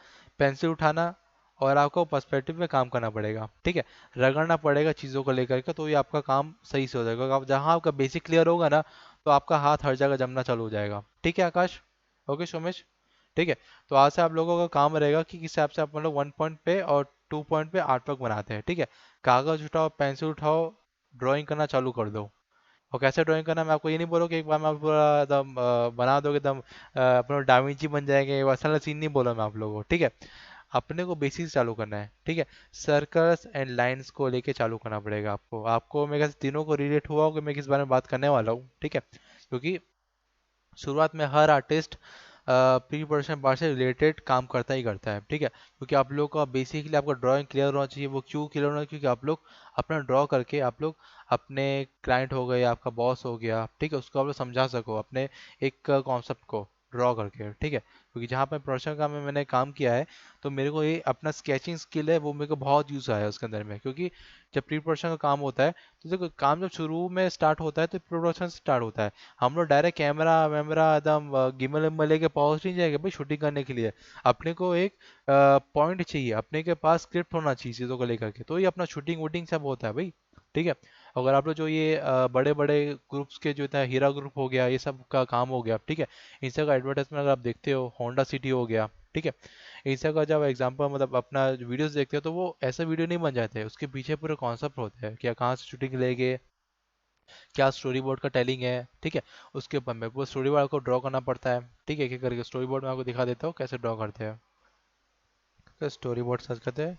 Speaker 1: पेंसिल उठाना, और आपको पर्सपेक्टिव में काम करना पड़ेगा, ठीक है। रगड़ना पड़ेगा चीज़ों को लेकर के, तो ये आपका काम सही से हो जाएगा। क्योंकि आप जहाँ आपका बेसिक क्लियर होगा ना, तो आपका हाथ हर जगह जमना चालू हो जाएगा, ठीक है आकाश। ओके सोमेश, ठीक है। तो आज से आप लोगों का काम रहेगा कि किस हिसाब से आप मतलब 1 पॉइंट पे और 2 पॉइंट पे आर्ट वर्क बनाते हैं, ठीक है। कागज उठाओ, पेंसिल उठाओ, ड्राइंग करना चालू कर दो। और कैसे ड्राइंग करना, मैं आपको ये नहीं बोल रहा हूँ कि एक बार में आप पूरा एकदम बना दोगे, एकदम अपना डाविंची बन जाएंगे, वैसा वाला सीन नहीं बोला मैं आप लोगों को, ठीक है। अपने को बेसिक चालू करना है, ठीक है। सर्कल्स एंड लाइंस को लेके चालू करना पड़ेगा आपको। आपको मेरे ख्याल से तीनों को रिलेट हुआ होगा मैं किस बारे में बात करने वाला हूँ, ठीक है। क्योंकि शुरुआत में हर आर्टिस्ट प्री प्रोडक्शन पार्ट से रिलेटेड काम करता ही करता है, ठीक है। क्योंकि आप लोग का बेसिकली आपका ड्राइंग क्लियर होना चाहिए। वो क्यों क्लियर होना चाहिए? क्योंकि आप लोग अपना ड्रॉ करके आप लोग अपने क्लाइंट हो गए, आपका बॉस हो गया, ठीक है, उसको आप लोग समझा सको अपने एक कॉन्सेप्ट को ड्रॉ करके, ठीक है। क्योंकि जहाँ पे प्रोडक्शन का में मैंने काम किया है, तो मेरे को ये अपना स्केचिंग स्किल है वो मेरे को बहुत यूज़ आया है उसके अंदर में। क्योंकि जब प्री प्रोडक्शन का काम होता है, तो देखो काम जब शुरू में स्टार्ट होता है तो प्री प्रोडक्शन स्टार्ट होता है। हम लोग डायरेक्ट कैमरा वैमरा एकदम गिम्बल विम्बल लेके पहुंच नहीं जाएंगे भाई शूटिंग करने के लिए। अपने को एक पॉइंट चाहिए, अपने के पास स्क्रिप्ट होना चाहिए चीज़ों को लेकर के, तो ये अपना शूटिंग वूटिंग सब होता है भाई, ठीक है। अगर आप लोग जो ये बड़े बड़े ग्रुप्स के जो होता है, हीरा ग्रुप हो गया, ये सब का काम हो गया, ठीक है। इन सब का एडवर्टाइजमेंट अगर आप देखते हो, होंडा सिटी हो गया, ठीक है। इन सब का जब एग्जांपल मतलब अपना वीडियोस देखते हो, तो वो ऐसे वीडियो नहीं बन जाते हैं, उसके पीछे पूरे कॉन्सेप्ट होते हैं, क्या कहाँ से शूटिंग लेंगे, क्या स्टोरी बोर्ड का टेलिंग है, ठीक है। उसके ऊपर में वो स्टोरी बोर्ड आपको ड्रॉ करना पड़ता है, ठीक है। एक एक करके स्टोरी बोर्ड में आपको दिखा देता हूँ कैसे ड्रॉ करते हैं। तो स्टोरी बोर्ड सर्च करते हैं,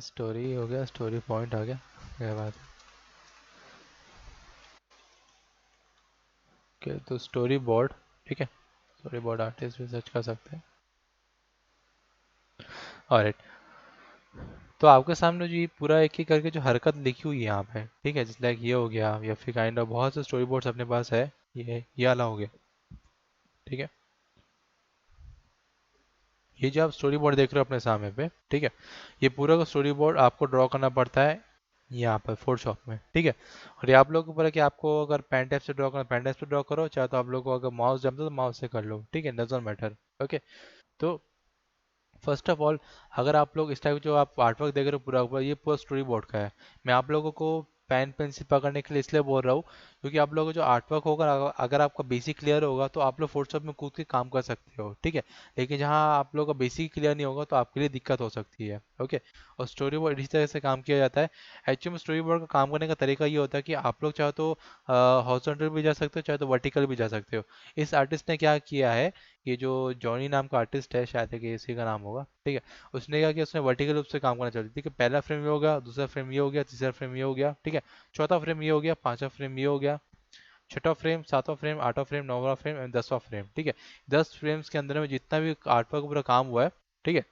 Speaker 1: स्टोरी हो गया, स्टोरी पॉइंट आ गया, क्या बात है। Okay, तो स्टोरी बोर्ड, ठीक है, स्टोरी बोर्ड आर्टिस्ट भी सर्च कर सकते हैं। ऑलराइट, तो आपके सामने जो ये पूरा एक एक करके जो हरकत लिखी हुई है यहाँ पे, ठीक है, जैसे लाइक ये हो गया, या फिर काइंड ऑफ बहुत से स्टोरी बोर्ड्स अपने पास है। ये वाला हो गया, ठीक है। ये जो आप स्टोरी बोर्ड देख रहे हो अपने सामने पे, ठीक है, ये पूरा का स्टोरी बोर्ड आपको ड्रॉ करना पड़ता है यहाँ पर फोटोशॉप में, ठीक है। और ये आप लोगों के ऊपर है कि आपको अगर पेन टाइप से ड्रॉ करना, पेन टाइप से ड्रॉ करो, चाहे तो आप लोगों को अगर माउस जमता है तो माउस से कर लो, ठीक है, डजंट मैटर। ओके, तो फर्स्ट ऑफ ऑल, अगर आप लोग इस टाइप जो आप आर्टवर्क देख रहे हो पूरा ऊपर, ये पूरा स्टोरी बोर्ड का है। मैं आप लोगों को पेन पेंसिल पकड़ने के लिए इसलिए बोल रहा हूँ, क्योंकि आप लोगों को जो आर्टवर्क होगा, अगर आपका बेसिक क्लियर होगा तो आप लोग फोटोशॉप में कूद के काम कर सकते हो, ठीक है। लेकिन जहाँ आप लोगों का बेसिक क्लियर नहीं होगा तो आपके लिए दिक्कत हो सकती है, ओके। और स्टोरी बोर्ड इसी तरह से काम किया जाता है। एक्चुअली में स्टोरी बोर्ड का काम करने का तरीका ये होता है कि आप लोग चाहे तो हॉरिजॉन्टल भी जा सकते हो, चाहे तो वर्टिकल भी जा सकते हो। इस आर्टिस्ट ने क्या किया है, ये जो जॉनी नाम का आर्टिस्ट है, शायद है कि इसी का नाम होगा, ठीक है। उसने क्या किया, उसने वर्टिकल रूप से काम करना चालू, ठीक है। पहला फ्रेम ये हो गया, दूसरा फ्रेम ये हो गया, तीसरा फ्रेम ये हो गया, ठीक है। चौथा फ्रेम ये हो गया, पांचवा फ्रेम ये हो गया, छठा फ्रेम, सातवां फ्रेम, आठवां फ्रेम, नौवां फ्रेम एंड 10वां फ्रेम, ठीक है। 10 फ्रेम्स के अंदर में जितना भी आर्टवर्क पूरा काम हुआ है, ठीक है।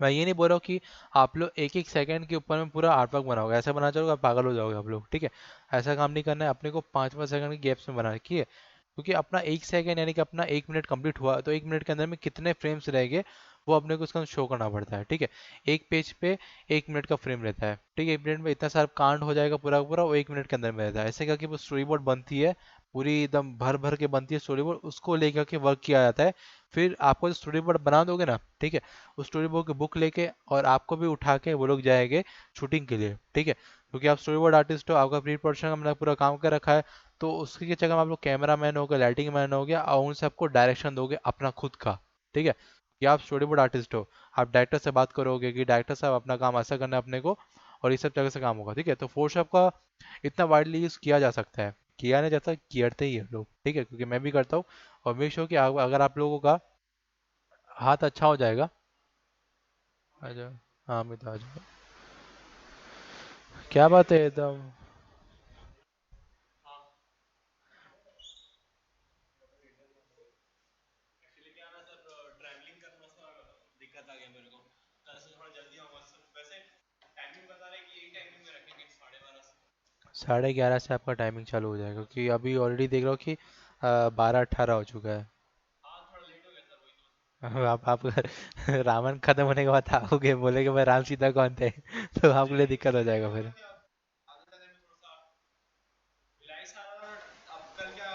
Speaker 1: मैं ये नहीं बोल रहा हूँ कि आप लोग एक एक सेकंड के ऊपर में पूरा आर्टवर्क बनाओगे, ऐसा बना चलोगे आप पागल हो जाओगे आप लोग, ठीक है। ऐसा काम नहीं करना है, अपने को 5 5 सेकंड के गैप्स में बनाना है, ठीक है। क्योंकि अपना 1 सेकंड यानी कि अपना 1 मिनट कंप्लीट हुआ, तो 1 मिनट के अंदर में कितने फ्रेम्स रहेंगे वो अपने को उसका शो करना पड़ता है, ठीक है। एक पेज पे 1 मिनट का फ्रेम रहता है, ठीक है। 1 मिनट में इतना सारा कांड हो जाएगा पूरा का पूरा, वो 1 मिनट के अंदर में रहता है। ऐसे करके वो स्टोरी बोर्ड बनती है, पूरी एकदम भर भर के बनती है स्टोरी बोर्ड, उसको लेकर के वर्क किया जाता है। फिर आपको जो स्टोरी बोर्ड बना दोगे ना, ठीक है, उस स्टोरी बोर्ड की बुक लेके और आपको भी उठा के वो लोग जाएंगे शूटिंग के लिए, ठीक है। क्योंकि आप स्टोरी बोर्ड आर्टिस्ट हो, आपका प्री प्रोडक्शन का मैंने पूरा काम कर रखा है, तो उसकी जगह में आप लोग कैमरा मैन हो गए, लाइटिंग मैन हो गया, और उन सबको डायरेक्शन दोगे अपना खुद का, ठीक है। कि आप स्टोरी बोर्ड आर्टिस्ट हो, आप डायरेक्टर से बात करोगे कि डायरेक्टर साहब अपना काम ऐसा करना है अपने को, और ये सब जगह से काम होगा, ठीक है। तो फोटोशॉप का इतना वाइडली यूज किया जा सकता है। किया नहीं जाता, करते ही है लोग, ठीक है, क्योंकि मैं भी करता हूँ। और मेक श्योर कि अगर आप लोगों का हाथ अच्छा हो जाएगा। अच्छा। हाँ मित्र आ जाओ। क्या बात है एकदम। साढ़े 11 से आपका टाइमिंग चालू हो जाएगा, क्योंकि अभी ऑलरेडी देख रहा हूँ कि 12:18 हो चुका है। आप रावण खत्म होने के बाद आओगे, बोलेगे भाई राम सीता कौन थे तो आपके लिए दिक्कत हो जाएगा फिर।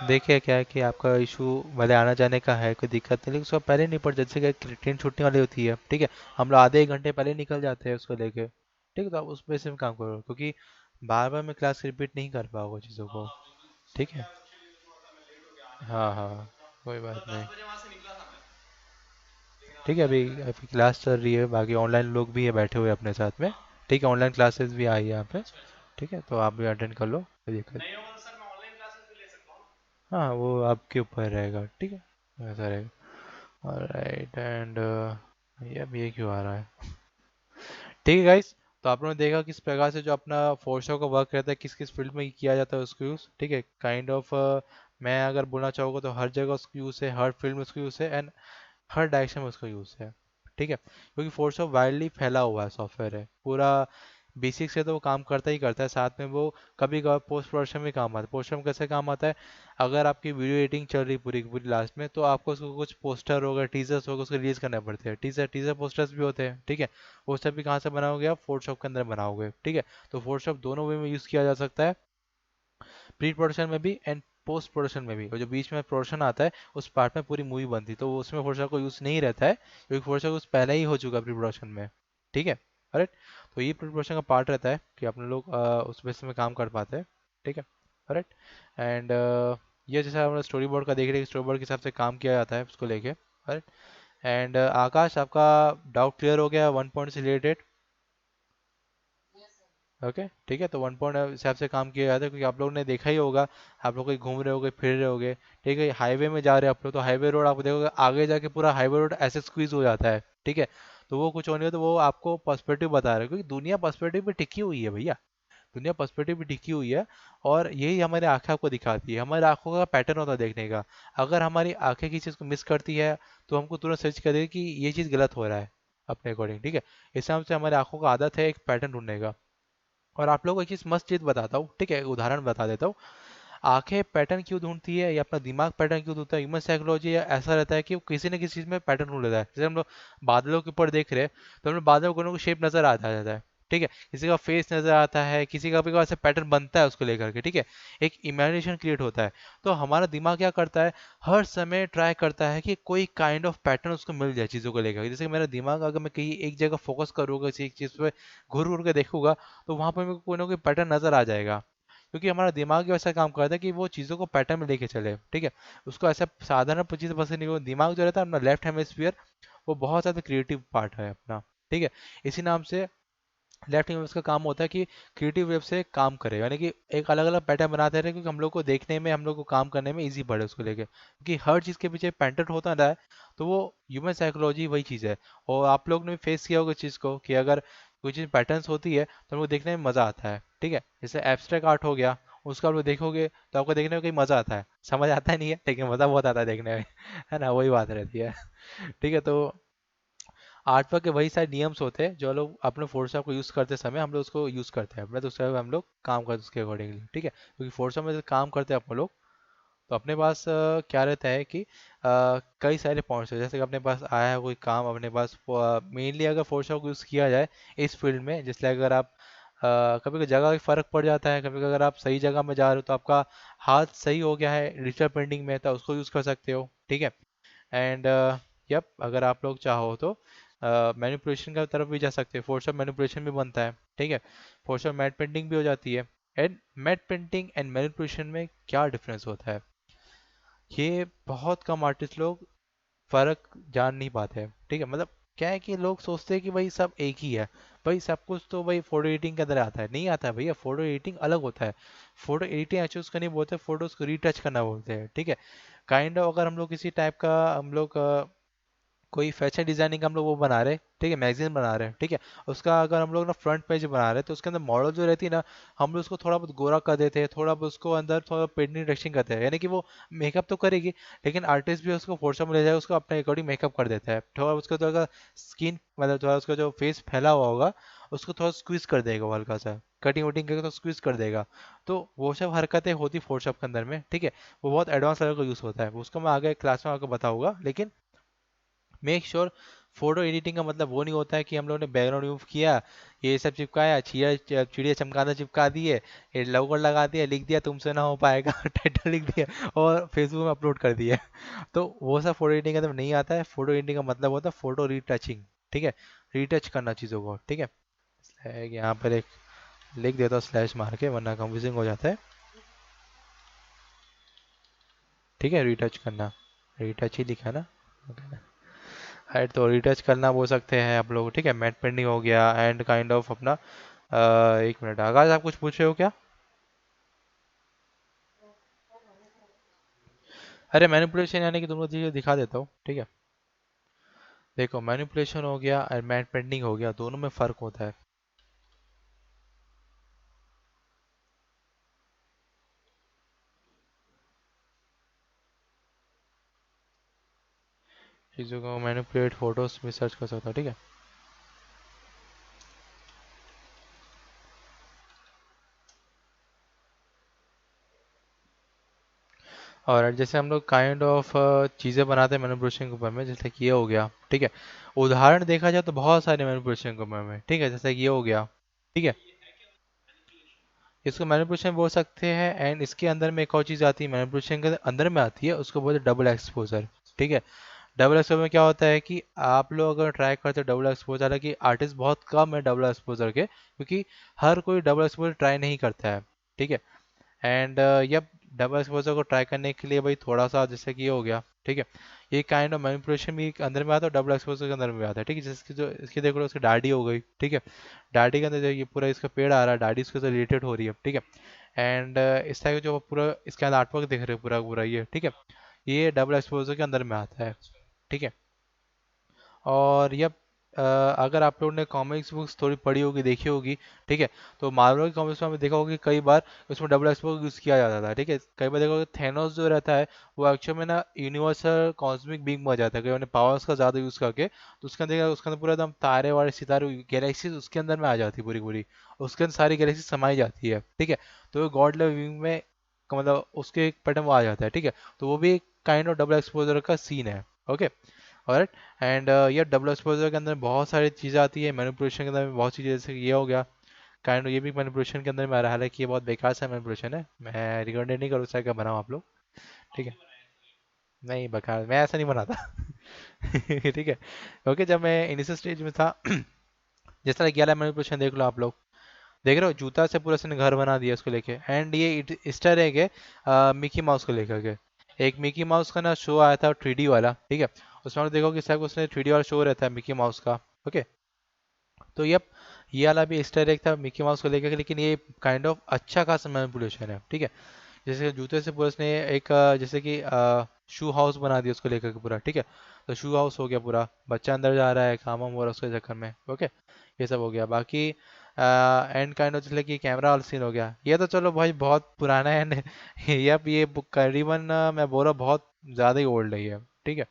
Speaker 1: देखिए क्या है कि आपका इशू भले आना जाने का है, कोई दिक्कत नहीं, लेकिन उसका पहले नहीं पड़, जैसे कि ट्रेन छूटने वाली होती है, ठीक है, हम लोग आधे 1 घंटे पहले निकल जाते हैं उसको लेके, ठीक है, तो आप उस बेस में काम करो, क्योंकि बार बार मैं क्लास रिपीट नहीं कर पाऊंगा चीज़ों को। ठीक है। हाँ हाँ, कोई बात नहीं। ठीक है, अभी अभी क्लास चल रही है, बाकी ऑनलाइन लोग भी है बैठे हुए अपने साथ में। ठीक है, ऑनलाइन क्लासेस भी आई है यहाँ पे। ठीक है, तो आप भी अटेंड कर लो, कोई दिक्कत। हाँ वो आपके ऊपर रहेगा, ठीक है, ऐसा रहेगा। ऑलराइट एंड ये क्यों आ रहा है। ठीक है गाइस, तो आप लोगों ने देखा किस प्रकार से जो अपना फोर्सो का वर्क रहता है, किस किस फील्ड में किया जाता है उसको यूज़, ठीक है, काइंड ऑफ मैं अगर बोलना चाहूँगा तो हर जगह उसको यूज़ है, हर फील्ड में उसको यूज़ है, एंड हर डायरेक्शन में उसका यूज़ है। ठीक है, क्योंकि फोर्सो वाइडली फैला हुआ है, सॉफ्टवेयर है पूरा, बेसिक से तो वो काम करता ही करता है, साथ में वो कभी कभार पोस्ट प्रोडक्शन में काम आता है। पोस्ट प्रोडक्शन कैसे काम आता है, अगर आपकी वीडियो एडिटिंग चल रही पूरी की पूरी लास्ट में, तो आपको उसको कुछ पोस्टर होगा, टीजर्स होगा, उसको रिलीज करने पड़ते हैं, टीजर टीजर पोस्टर्स भी होते हैं, ठीक है। पोस्टर भी कहाँ से बनाओगे आप, फोटोशॉप के अंदर बनाओगे, ठीक है। तो फोटोशॉप दोनों वे में यूज़ किया जा सकता है, प्री प्रोडक्शन में भी एंड पोस्ट प्रोडक्शन में भी, और जो बीच में प्रोडक्शन आता है उस पार्ट में पूरी मूवी बनती है, तो उसमें फोटोशॉप को यूज़ नहीं रहता है, क्योंकि फोटोशॉप उस पहले ही हो चुका है प्री प्रोडक्शन में। ठीक है, करेक्ट। तो ये प्री प्रोडक्शन का पार्ट रहता है कि अपने लोग उस बेस में काम कर पाते हैं। ठीक है, करेक्ट। एंड ये जैसा हम स्टोरी बोर्ड का देख रहे हैं, स्टोरी बोर्ड के हिसाब से काम किया जाता है उसको लेके, करेक्ट। एंड आकाश, आपका डाउट क्लियर हो गया 1 पॉइंट से रिलेटेड। ओके, ठीक है, तो 1 पॉइंट हिसाब से काम किया जाता है, क्योंकि आप लोगों ने देखा ही होगा, आप लोग कहीं घूम रहे होगे, फिर रहे होगे, ठीक है, हाईवे में जा रहे हैं आप लोग, तो हाईवे रोड आप देखोगे आगे जाके पूरा हाईवे रोड ऐसे स्क्वीज हो जाता है, ठीक है। तो वो कुछ होने, तो वो आपको पर्सपेक्टिव बता रहा है, क्योंकि दुनिया पर्सपेक्टिव पे टिकी हुई है भैया, दुनिया पर्सपेक्टिव पे टिकी हुई है। और यही हमारी आंखें आपको दिखाती है, हमारी आंखों का पैटर्न होता है देखने का। अगर हमारी आंखें किसी चीज़ को मिस करती है, तो हमको तुरंत सर्च करेगी कि ये चीज़ गलत हो रहा है अपने अकॉर्डिंग, ठीक है। इस हिसाब से हमारी आंखों का आदत है एक पैटर्न ढूंढने का। और आप लोगों को एक चीज मस्त चीज बताता हूँ, ठीक है, एक उदाहरण बता देता हूँ। आंखें पैटर्न क्यों ढूंढती है, या अपना दिमाग पैटर्न क्यों ढूंढता है, ह्यूमन साइकोलॉजी ऐसा रहता है कि वो किसी न किसी चीज में पैटर्न ढूंढ लेता है। जैसे हम लोग बादलों के ऊपर देख रहे हैं, तो हमें बादलों को शेप नजर आता जाता है, ठीक है, किसी का फेस नजर आता है, किसी का भी ऐसे पैटर्न बनता है उसको लेकर के, ठीक है, एक इमेजिनेशन क्रिएट होता है। तो हमारा दिमाग क्या करता है, हर समय ट्राई करता है कि कोई काइंड ऑफ पैटर्न उसको मिल जाए चीज़ों को लेकर। जैसे कि मेरा दिमाग अगर मैं कहीं एक जगह फोकस करूंगा, किसी एक चीज़ पे घूर घूर के देखूंगा, तो वहां पर मेरे को कोई ना कोई पैटर्न नजर आ जाएगा, क्योंकि हमारा दिमाग ही वैसा काम करता है कि वो चीज़ों को पैटर्न में लेके चले, ठीक है। उसको ऐसा साधारण चीज़ पसंद नहीं, वो दिमाग जो रहता है अपना लेफ्ट हेमिस्फीयर, वो बहुत ज़्यादा क्रिएटिव पार्ट है अपना, ठीक है। इसी नाम से लेफ्ट हेमिस्फीयर का काम होता है कि क्रिएटिव वेब से काम करे, यानी कि एक अलग अलग पैटर्न बनाते रहे, क्योंकि हम लोग को देखने में, हम लोग को काम करने में इजी पड़े उसको लेके, क्योंकि हर चीज़ के पीछे पैटर्न होता रहा है। तो वो ह्यूमन साइकोलॉजी वही चीज़ है। और आप लोग ने भी फेस किया होगा इस चीज़ को, कि अगर कोई चीज़ पैटर्न्स होती है तो हमको देखने में मज़ा आता है, ठीक है। जैसे एब्स्ट्रैक्ट आर्ट हो गया, उसको आप लोग देखोगे तो आपको देखने में कहीं मज़ा आता है, समझ आता नहीं है लेकिन मज़ा बहुत आता है देखने में है ना, वही बात रहती है ठीक है। तो आर्ट वर्क के वही सारे नियम्स होते हैं जो लोग अपने फोटोशॉप को यूज़ करते समय हम लोग उसको यूज़ करते हैं अपने, तो उससे हम लोग काम करते हैं उसके अकॉर्डिंगली, ठीक है। क्योंकि फोटोशॉप में जब काम करते हैं अपन लोग, तो अपने पास क्या रहता है कि कई सारे पॉइंट्स है, जैसे कि अपने पास आया है कोई काम, अपने पास मेनली अगर फोटोशॉप यूज़ किया जाए इस फील्ड में, जैसे अगर आप कभी कभी जगह का फ़र्क पड़ जाता है, कभी अगर आप सही जगह में जा रहे हो, तो आपका हाथ सही हो गया है डिजिटल प्रिंटिंग में, तो उसको यूज़ कर सकते हो, ठीक है। एंड यप, अगर आप लोग चाहो तो मैनिपुलेशन का तरफ भी जा सकते हैं, फोटोशॉप मैनिपुलेशन भी बनता है, ठीक है। फोटोशॉप मैट पेंटिंग भी हो जाती है। And matte painting and manipulation में क्या डिफरेंस होता है, ये बहुत कम आर्टिस्ट लोग फर्क जान नहीं पाते हैं, ठीक है। मतलब क्या है कि लोग सोचते हैं कि भाई सब एक ही है। भाई सब कुछ तो भाई फोटो एडिटिंग के अंदर आता है, नहीं आता है भैया। फोटो एडिटिंग अलग होता है। फोटो एडिटिंग एक्चुअली उसका नहीं बोलते, फोटोज को रीटच करना बोलते हैं, ठीक है। काइंड ऑफ अगर हम लोग किसी टाइप का हम लोग कोई फैशन डिजाइनिंग हम लोग वो बना रहे हैं, ठीक है, मैगजीन बना रहे हैं, ठीक है। उसका अगर हम लोग ना फ्रंट पेज बना रहे हैं तो उसके अंदर मॉडल जो रहती है ना, हम लोग उसको थोड़ा बहुत गोरा कर देते हैं, थोड़ा बहुत उसको अंदर थोड़ा पेंटिंग टचिंग करते हैं, यानी कि वो मेकअप तो करेगी, लेकिन आर्टिस्ट भी उसको फोटोशॉप में ले जाकर उसको अपने अकॉर्डिंग मेकअप कर देता है। थोड़ा उसका थोड़ा स्किन मतलब थोड़ा उसका जो फेस फैला हुआ होगा उसको थोड़ा स्क्वीज कर देगा, वो हल्का सा कटिंग वटिंग करके तो स्क्वीज कर देगा। तो वो सब हरकतें होती फोटोशॉप के अंदर में, ठीक है। वो बहुत एडवांस लेवल का यूज़ होता है, उसको मैं आगे क्लास में आपको बताऊंगा। लेकिन मेक श्योर फोटो एडिटिंग का मतलब वो नहीं होता है कि हम लोगों ने बैकग्राउंड मूव किया, ये सब चिपकाया, चिड़िया चिड़िया चमकाना चिपका दिए, ये लोगो लगा दिया, लिख दिया तुमसे ना हो पाएगा टाइटल लिख दिया और फेसबुक में अपलोड कर दिया। तो वो सब फोटो एडिटिंग का मतलब नहीं आता है। फोटो एडिटिंग का मतलब होता है फोटो रीटचिंग, ठीक है, रीटच करना चीज़ों को, ठीक है। यहाँ पर एक लिख देता हूँ स्लैश मार के, वरना कंफ्यूजिंग हो जाता है, ठीक है। रीटच करना, रीटच ही लिखा है ना, हाइट तो रीटच करना बोल सकते हैं आप लोग, ठीक है। मैट पेंटिंग हो गया एंड काइंड ऑफ अपना एक मिनट, आगाज आप कुछ पूछ रहे हो क्या? अरे मैनिपुलेशन यानी कि तुमको चीज़ें दिखा देता हूँ, ठीक है। देखो मैनिपुलेशन हो गया और मैट पेंटिंग हो गया, दोनों में फ़र्क होता है। चीज़ों को मैनिपुलेट फोटोज में सर्च कर सकता हूँ, ठीक है। और जैसे हम लोग काइंड ऑफ चीज़ें बनाते हैं मैनिपुलेशन के ऊपर में, जैसे कि ये हो गया, ठीक है। उदाहरण देखा जाए तो बहुत सारे मैनिपुलेशन के ऊपर में, ठीक है, जैसे कि ये हो गया, ठीक है। इसको मैनिपुलेशन बोल सकते हैं। एंड इसके अंदर में एक और चीज़ आती है मैनिपुलेशन के अंदर में आती है, उसको बोलते हैं डबल एक्सपोजर, ठीक है। डबल एक्सपोजर में क्या होता है कि आप लोग अगर ट्राई करते हो डबल एक्सपोजर, हालांकि आर्टिस्ट बहुत कम है डबल एक्सपोजर के, क्योंकि हर कोई डबल एक्सपोजर ट्राई नहीं करता है, ठीक है। एंड यप, डबल एक्सपोजर को ट्राई करने के लिए भाई थोड़ा सा जैसे कि ये हो गया, ठीक है। ये काइंड ऑफ मैनिपुलेशन भी अंदर में आता है, डबल एक्सपोजर के अंदर में आता है, ठीक है। जैसे जो इसकी देख लो, उसकी दाढ़ी हो गई, ठीक है। दाढ़ी के अंदर जो ये पूरा इसका पेड़ आ रहा है, दाढ़ी इसके से रिलेटेड हो रही है, ठीक है। एंड इस टाइप जो पूरा इसके अंदर आर्टवर्क देख रहे हो पूरा पूरा ये, ठीक है, ये डबल एक्सपोजर के अंदर में आता है, ठीक है। और यह अगर आप लोगों ने कॉमिक्स बुक्स थोड़ी पढ़ी होगी, देखी होगी, ठीक है, तो मार्वल की कॉमिक्स में आपने देखा होगा कि कई बार उसमें डबल एक्सपोजर यूज़ किया जाता था, ठीक है। कई बार देखा होगा थेनोस जो रहता है वो एक्चुअल में ना यूनिवर्सल कॉस्मिक बीइंग बन जाता है, कई बार पावर्स का ज़्यादा यूज़ करके, तो उसके अंदर पूरा एकदम तारे वारे सितारे गैलेक्सीज उसके अंदर में आ जाती है पूरी पूरी, उसके अंदर सारी गैलेक्सी समाई जाती है, ठीक है। तो गॉड लेवल बीइंग में मतलब उसके एक पैटर्न वो आ जाता है, ठीक है। तो वो भी एक काइंड ऑफ डबल एक्सपोजर का सीन है, ओके। और एंड ये डबल एक्सपोजर के अंदर बहुत सारी चीज़ें आती है, मैनिपुलेशन के अंदर भी बहुत चीज़ें, जैसे कि ये हो गया काइंड ये भी मैनिपुलेशन के अंदर में आ रहा है। हालांकि ये बहुत बेकार सा मैनिपुलेशन है, मैं रिकमेंड नहीं करूँ उसका, क्या बनाओ आप लोग, ठीक है। नहीं बेकार, मैं ऐसा नहीं बनाता ठीक है। ओके, जब मैं इनिशियल स्टेज में था जिस तरह किया मैनिपुलेशन देख लो आप लोग, देख रहे हो जूता से पूरा उसने घर बना दिया उसको लेके। एंड ये ईस्टर एग है मिकी माउस को लेकर के। एक मिकी माउस का ना शो आया था 3D वाला, ठीक है। उसमें आप देखो कि शायद उसने 3D वाला शो रहता है मिकी माउस का, ओके। तो ये वाला भी ईस्टर एग था मिकी माउस को लेकर के, लेकिन ये काइंड ऑफ अच्छा खासा मैनिपुलेशन है, ठीक है। जैसे जूते से पूरा उसने एक जैसे कि शू हाउस बना दिया उसको लेकर के पूरा, ठीक है। तो शू हाउस हो गया पूरा, बच्चा अंदर जा रहा है काम वाम हो रहा है उसके चक्कर में, ओके। ये सब हो गया। बाकी एंड काइंड ऑफ जैसे कि कैमरा वाला सीन हो गया, ये तो चलो भाई बहुत पुराना है ये करीबन मैं बोल रहा हूँ बहुत ज़्यादा ही ओल्ड है ये, ठीक है।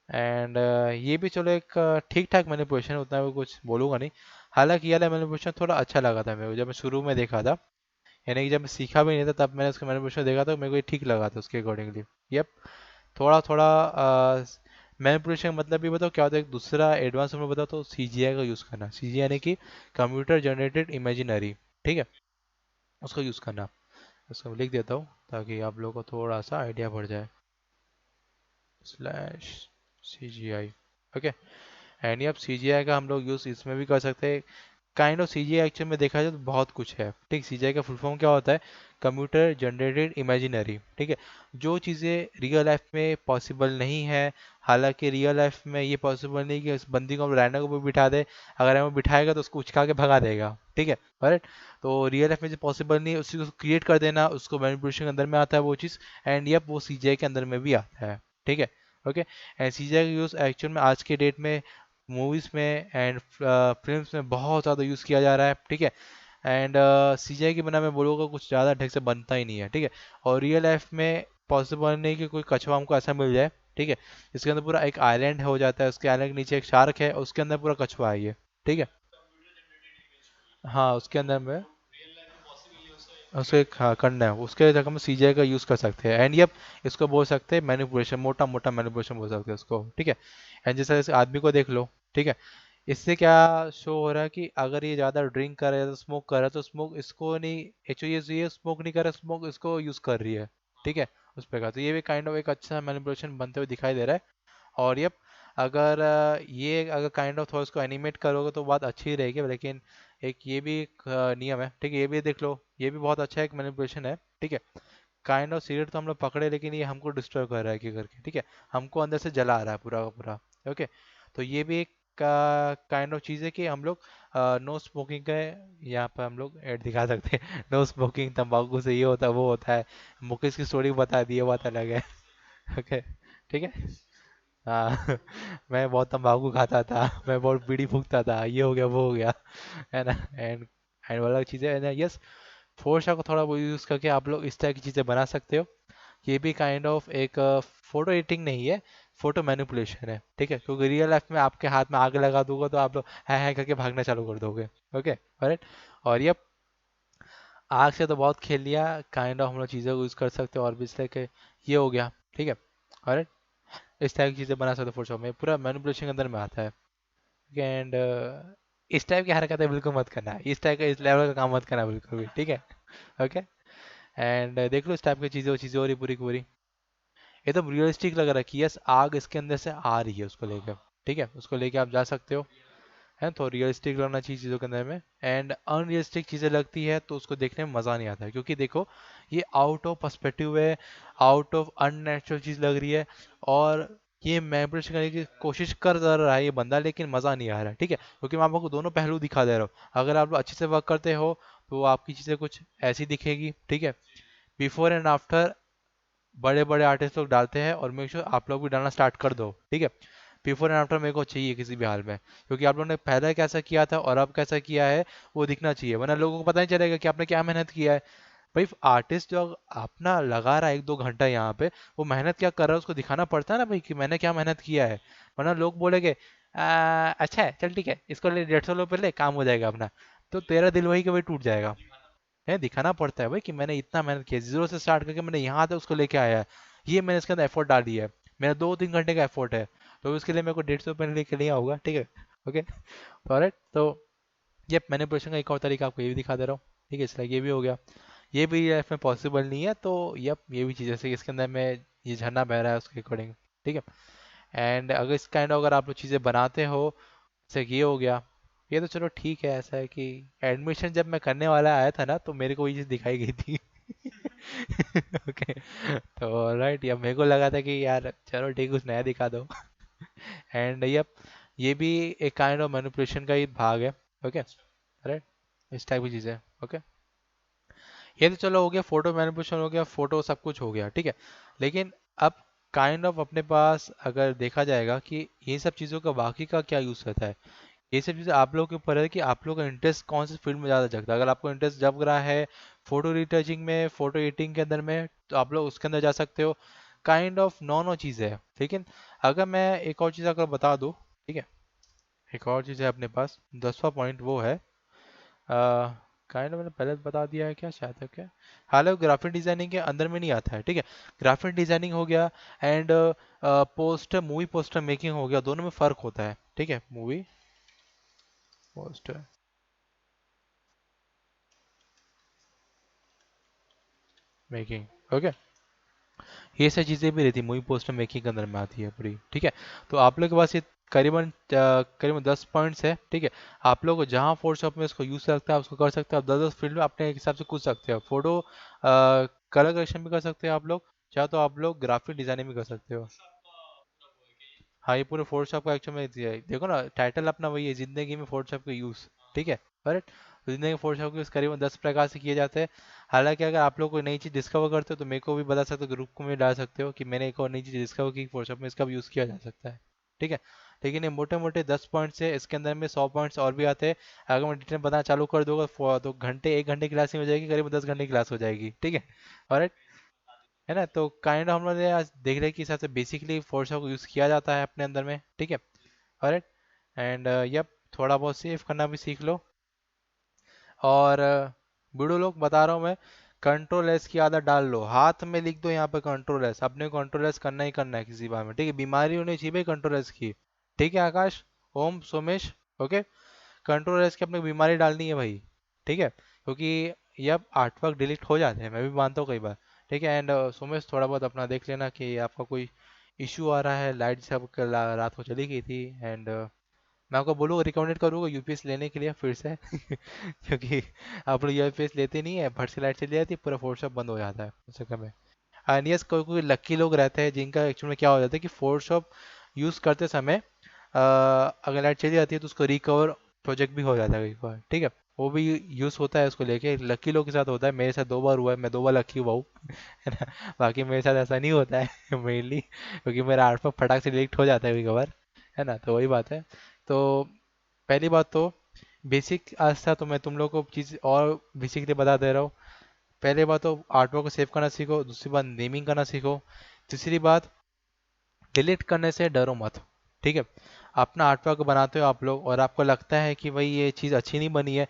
Speaker 1: एंड ये भी चलो एक ठीक ठाक मैनिपुलेशन, उतना भी कुछ बोलूँगा नहीं। हालांकि ये वाला मैनिपुलेशन थोड़ा अच्छा लगा था मेरे को जब मैं शुरू में देखा था, यानी कि जब मैं सीखा भी नहीं था तब मैंने उसका मैनिपुलेशन देखा था, मेरे को ये ठीक लगा था उसके अकॉर्डिंगली। यप, थोड़ा थोड़ा मैनिपुलेशन का मतलब भी बताओ क्या होता है, एक दूसरा एडवांस में बताओ तो सीजीआई का यूज़ करना। सीजीआई यानी कि कंप्यूटर जनरेटेड इमेजिनरी, ठीक है, उसका यूज़ करना। उसको लिख देता हूँ ताकि आप लोगों को थोड़ा सा आइडिया बढ़ जाए, स्लैश CGI, ओके। एंड ये अब CGI का हम लोग यूज़ इसमें भी कर सकते हैं, काइंड ऑफ सीजीआई एक्चुअल में देखा जाए तो बहुत कुछ है। ठीक, सीजीआई का फुल फॉर्म क्या होता है? Computer generated imaginary. ठीक है, जो चीज़ें रियल लाइफ में पॉसिबल नहीं है, हालांकि रियल लाइफ में ये पॉसिबल नहीं कि उस बंदी को हम रैंडम को भी बिठा दे, अगर हमें बिठाएगा तो उसको उचका के भगा देगा। ठीक है, राइट। तो रियल लाइफ में जो पॉसिबल नहीं है उसी को क्रिएट कर देना, उसको मैनिपुलेशन के अंदर में आता है वो चीज़। एंड यप, वो सीजीआई के अंदर में भी आता है। ठीक है, ओके। एंड सीजीआई का यूज़ एक्चुअल में आज के डेट में मूवीज़ में एंड फिल्म्स में बहुत ज़्यादा यूज़ किया जा रहा है। ठीक है, एंड सीजीआई के बिना मैं बोलूँगा कुछ ज़्यादा ढंग से बनता ही नहीं है। ठीक है, और रियल लाइफ में पॉसिबल नहीं कि कोई कछुआ हमको ऐसा मिल जाए। ठीक है, इसके अंदर पूरा एक आइलैंड हो जाता है, उसके आइलैंड के नीचे एक शार्क है, उसके अंदर पूरा कछुआ है ये। ठीक है, हाँ उसके अंदर में उसको एक, हाँ करना है, उसके जगह में सीजीआई का यूज़ कर सकते हैं। एंड यप, इसको बोल सकते हैं मैनिपुलेशन, मोटा मोटा मैनिपुलेशन बोल सकते हैं उसको। ठीक है, एंड जैसे इस आदमी को देख लो। ठीक है, इससे क्या शो हो रहा है कि अगर ये ज़्यादा ड्रिंक कर रहा है तो स्मोक कर रहा है, तो स्मोक इसको नहीं, एक्चुअली ये स्मोक नहीं कर रहा, स्मोक इसको यूज़ कर रही है। ठीक है, उस पर का तो ये भी काइंड ऑफ एक अच्छा मैनिपुलेशन बनते हुए दिखाई दे रहा है। और ये अगर ये अगर काइंड ऑफ थोड़ा इसको एनिमेट करोगे तो बात अच्छी ही रहेगी, लेकिन एक ये भी एक नियम है। ठीक है, ये भी देख लो, ये भी बहुत अच्छा एक मैनिपुलेशन है। ठीक है, काइंड ऑफ सिगरेट तो हम लोग पकड़े, लेकिन ये हमको डिस्टर्ब कर रहा है क्या करके। ठीक है, हमको अंदर से जला रहा है पूरा का पूरा। ओके, तो ये भी एक काइंड ऑफ चीज़ है कि हम लोग नो स्मोकिंग का यहाँ पर हम लोग ऐड दिखा सकते हैं। नो स्मोकिंग, तंबाकू से ये होता है वो होता है। मुकेश की स्टोरी बता दी, ये बात अलग है। ओके, ठीक है। हाँ मैं बहुत तंबाकू खाता था, मैं बहुत बीड़ी फूकता था, ये हो गया वो हो गया, है ना। एंड एंड वाला चीज़ें है ना, यस। फोर्शा को थोड़ा वो यूज़ करके आप लोग इस तरह की चीज़ें बना सकते हो। ये भी काइंड ऑफ एक फोटो एडिटिंग नहीं है, फोटो मैनिपुलेशन है। ठीक है, क्योंकि रियल लाइफ में आपके हाथ में आग लगा दूंगा तो आप लोग है करके भागना चालू कर दोगे। Okay, right. और ये आग से तो बहुत खेल लिया, काइंड ऑफ हम लोग चीज़ों को यूज़ कर सकते हो और भी इस तरह के, ये हो गया। ठीक है, और इस टाइप की चीज़ें बना सकते हो फोटोशॉप में, पूरा मैनिपुलेशन के अंदर में आता है। एंड इस टाइप की हरकतें बिल्कुल मत करना, इस टाइप का, इस लेवल का काम मत करना बिल्कुल भी। ठीक है, ओके। एंड देख लो इस टाइप की चीज़ें हो रही पूरी की पूरी, एकदम रियलिस्टिक लग रहा है कि यस आग इसके अंदर से आ रही है उसको लेकर। ठीक है, उसको लेके आप जा सकते हो, है तो रियलिस्टिक लगना चाहिए चीज़ों के अंदर में। एंड अनरियलिस्टिक चीज़ें लगती है तो उसको देखने में मज़ा नहीं आता है, क्योंकि देखो ये आउट ऑफ पर्सपेक्टिव है, आउट ऑफ अननेचुरल चीज़ लग रही है, और ये मैनिपुलेशन करने की कोशिश कर रहा है ये बंदा, लेकिन मज़ा नहीं आ रहा है। ठीक है, क्योंकि मैं आपको दोनों पहलू दिखा दे रहा हूँ। अगर आप लोग अच्छे से वर्क करते हो तो आपकी चीज़ें कुछ ऐसी दिखेगी। ठीक है, बिफोर एंड आफ्टर बड़े बड़े आर्टिस्ट लोग डालते हैं, और मेक श्योर आप लोग भी डालना स्टार्ट कर दो। ठीक है, बिफोर एंड आफ्टर मेरे को चाहिए किसी भी हाल में, क्योंकि आप लोगों ने पहले कैसा किया था और अब कैसा किया है वो दिखना चाहिए, वरना लोगों को पता नहीं चलेगा कि आपने क्या मेहनत किया है। भाई आर्टिस्ट जो अपना लगा रहा है 1-2 घंटा यहाँ पे, वो मेहनत क्या कर रहा है उसको दिखाना पड़ता है ना भाई, कि मैंने क्या मेहनत किया है। वरना लोग बोलेंगे अच्छा है चल ठीक है, इसको ले 150 रुपये ले, काम हो जाएगा अपना। तो तेरा दिल वही के वही टूट जाएगा। है, दिखाना पड़ता है भाई कि मैंने इतना मेहनत किया, जीरो से स्टार्ट करके मैंने यहाँ तक उसको लेके आया है, ये मैंने इसके अंदर एफर्ट डाली है, मेरा 2-3 घंटे का एफर्ट है, तो उसके लिए मेरे को 150 रुपये लेके नहीं आऊंगा। ठीक है, ओके। ऑलराइट, तो ये मैनिपुलेशन का एक और तरीका आपको ये भी दिखा दे रहा हूँ। ठीक है, इसलिए ये भी हो गया, ये भी लाइफ में पॉसिबल नहीं है, तो ये भी चीज़ जैसे इसके अंदर में ये झरना बह रहा है उसके अकॉर्डिंग। ठीक है, एंड अगर इस काइंड अगर आप लोग चीज़ें बनाते हो, जैसे कि ये हो गया, ये तो चलो ठीक है। ऐसा है कि एडमिशन जब मैं करने वाला आया था ना तो मेरे को ये चीज़ दिखाई गई थी। ओके, तो राइट, या मेरे को लगा था कि यार चलो ठीक कुछ नया दिखा दो। एंड ये भी एक काइंड ऑफ मैनिपुलेशन का ही भाग है। ओके, राइट, इस टाइप की चीज़ है। ओके, ये तो चलो हो गया, फोटो मैनिपुलेशन हो गया, फोटो सब कुछ हो गया। ठीक है, लेकिन अब काइंड ऑफ अपने पास अगर देखा जाएगा कि ये सब चीज़ों का बाकी का क्या यूज़ रहता है, ये सब चीज़ें आप लोगों के ऊपर है कि आप लोग का इंटरेस्ट कौन सी फील्ड में ज़्यादा जगता है। अगर आपको इंटरेस्ट जग रहा है फोटो रिटचिंग में, फोटो एडिटिंग के अंदर में, तो आप लोग उसके अंदर जा सकते हो। काइंड ऑफ नौ चीज़ें है। लेकिन अगर मैं एक और चीज़ अगर बता दूँ, ठीक है, एक और चीज़ है अपने पास, 10वां पॉइंट वो है, काइंड मैंने पहले बता दिया है क्या शायद है क्या, हालांकि ग्राफिक डिजाइनिंग के अंदर में नहीं आता है। ठीक है, ग्राफिक डिजाइनिंग हो गया, and poster, movie poster making हो गया, दोनों में फ़र्क होता है। ठीक है, मूवी पोस्टर मेकिंग, ओके, ये सब चीज़ें भी रहती है मूवी पोस्टर मेकिंग के अंदर में आती है पूरी। ठीक है, तो आप लोग के पास ये करीबन 10 पॉइंट्स है, ठीक है। आप लोग को जहाँ फोटोशॉप में इसको यूज सकते हैं आप उसको कर सकते हैं। आप 10 10 फील्ड में अपने हिसाब से कूद सकते हो। फोटो कलर करेक्शन भी कर सकते हो आप लोग, चाहे तो आप लोग ग्राफिक डिजाइनिंग भी कर सकते हो। हाँ, ये पूरे फोटोशॉप का एक्चुअल में दिया है। देखो ना, टाइटल अपना वही है, जिंदगी में फोटोशॉप का यूज, ठीक है। करेक्ट। जिंदगी में फोटोशॉप के यूज करीबन 10 प्रकार से किए जाते हैं। हालांकि अगर आप लोग कोई नई चीज डिस्कवर करते हो तो मेरे को भी बता सकते हो, ग्रुप को भी डाल सकते हो कि मैंने एक और नई चीज डिस्कवर की फोटोशॉप में, इसका भी यूज किया जा सकता है, ठीक है। लेकिन ये मोटे मोटे 10 पॉइंट्स है, इसके अंदर में 100 पॉइंट्स और भी आते हैं। अगर मैं डिटेल बताना चालू कर दूंगा तो घंटे, 1 घंटे की क्लास नहीं हो जाएगी, करीब 10 घंटे की क्लास हो जाएगी, ठीक है। और है ना, तो काइंड हम लोग ने आज देख रहे हैं कि हिसाब से बेसिकली फोटोशॉप को यूज़ किया जाता है अपने अंदर में, ठीक है। ऑलराइट। एंड यप, थोड़ा बहुत सेव करना भी सीख लो। और बूढ़े लोग बता रहा हूँ मैं, कंट्रोल एस की आदत डाल लो, हाथ में लिख दो यहाँ पे कंट्रोल एस, अपने कंट्रोल एस करना ही करना है किसी बार में, ठीक है। बीमारी होनी चाहिए भाई कंट्रोल एस की, ठीक है आकाश, ओम, सोमेश, ओके। कंट्रोल एस की अपने को बीमारी डालनी है भाई, ठीक है। क्योंकि ये अब आर्टवर्क डिलीट हो जाते हैं, मैं भी मानता हूँ कई बार, ठीक है। एंड सुमेश थोड़ा बहुत अपना देख लेना कि आपका कोई इशू आ रहा है, लाइट सब कल रात को चली गई थी। एंड मैं आपको बोलूँगा, रिकमेंडेड करूँगा यूपीएस लेने के लिए फिर से क्योंकि आप लोग यूपीएस लेते नहीं है, भट से लाइट चली जाती है, पूरा फोटोशॉप बंद हो जाता है उस चक्कर में। एंड यस, कोई कोई लक्की लोग रहते हैं जिनका एक्चुअल में क्या हो जाता है कि फोटोशॉप यूज़ करते समय अगर लाइट चली जाती है तो उसको रिकवर प्रोजेक्ट भी हो जाता है एक बार, ठीक है। वो भी यूज़ होता है उसको लेके, लकी लोग के साथ होता है, मेरे साथ 2 बार हुआ है, मैं 2 बार लकी हुआ हूँ है ना। बाकी मेरे साथ ऐसा नहीं होता है मेनली, क्योंकि मेरा आर्ट पर फटाक से डिलीट हो जाता है कभी कभार, है ना। तो वही बात है। तो पहली बात तो बेसिक आज था, तो मैं तुम लोग को चीज़ और बेसिकली बता दे रहा हूँ। पहली बात तो आर्टवर्क को सेव करना सीखो, दूसरी बात नेमिंग करना सीखो, तीसरी बात डिलीट करने से डरो मत, ठीक है। अपना आर्टवर्क बनाते हो आप लोग और आपको लगता है कि भाई ये चीज़ अच्छी नहीं बनी है,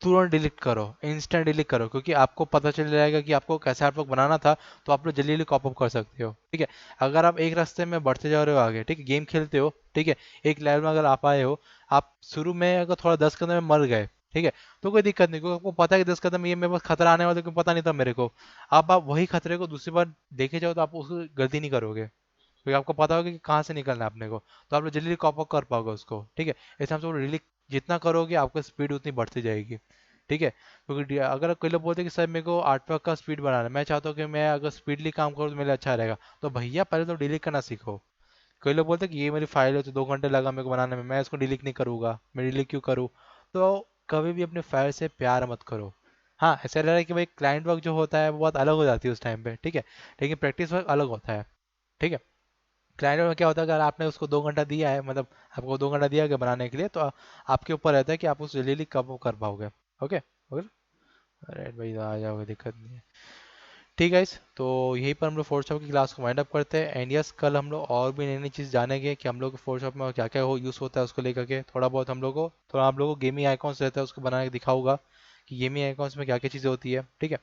Speaker 1: तुरंत डिलीट करो, इंस्टेंट डिलीट करो, क्योंकि आपको पता चल जाएगा कि आपको कैसा आर्टवर्क बनाना था। तो आप लोग जल्दी जल्दी कॉप अप कर सकते हो, ठीक है। अगर आप एक रास्ते में बढ़ते जा रहे हो आगे, ठीक है, गेम खेलते हो, ठीक है, एक लेवल में अगर आप आए हो, आप शुरू में अगर थोड़ा 10 कदम में मर गए, ठीक है, तो कोई दिक्कत नहीं, क्योंकि आपको पता है कि 10 कदम ये मेरे पास खतरा आने वाला है, क्योंकि पता नहीं था मेरे को। अब आप वही खतरे को दूसरी बार देखे जाओ तो आप उसको गलती नहीं करोगे, क्योंकि आपको पता होगा कि कहाँ से निकलना है अपने को। तो आप लोग जल्दी कॉप अप कर पाओगे उसको, ठीक है। इस हिसाब से रिलीज जितना करोगे आपका स्पीड उतनी बढ़ती जाएगी, ठीक है। क्योंकि अगर कोई लोग बोलते हैं कि सर मेरे को आर्टवर्क का स्पीड बढ़ाना है, मैं चाहता हूँ कि मैं अगर स्पीडली काम करूँ तो मेरे लिए अच्छा रहेगा, तो भैया पहले तो डिलीट करना सीखो। कई लोग बोलते हैं कि ये मेरी फाइल है तो 2 घंटे लगा मेरे को बनाने में, मैं इसको डिलीट नहीं करूँगा, मैं डिलीट क्यों करूँ। तो कभी भी अपने फाइल से प्यार मत करो। हाँ, ऐसा लग रहा है कि भाई क्लाइंट वर्क जो होता है वो बहुत अलग हो जाती है उस टाइम पे, ठीक है, लेकिन प्रैक्टिस वर्क अलग होता है, ठीक है। क्लाइंट में क्या होता है, अगर आपने उसको 2 घंटा दिया है, मतलब आपको 2 घंटा दिया गया बनाने के लिए, तो आपके ऊपर रहता है कि आप उस जल्दी कब कर पाओगे, ओके। ओके, राइट भाई, आ जाओगे, दिक्कत नहीं है। ठीक है इस तो यहीं पर हम लोग फोटोशॉप की क्लास को वाइंड अप करते हैं। एंड यस, कल हम लोग और भी नई नई चीज़ जानेंगे कि हम लोग फोटोशॉप में क्या क्या हो यूज़ होता है, उसको लेकर के थोड़ा बहुत हम लोग को, थोड़ा आप लोगों को गेमिंग आइकॉन्स रहता है उसको बना के दिखाऊंगा कि गेमिंग आइकॉन्स में क्या क्या चीज़ें होती है, ठीक है।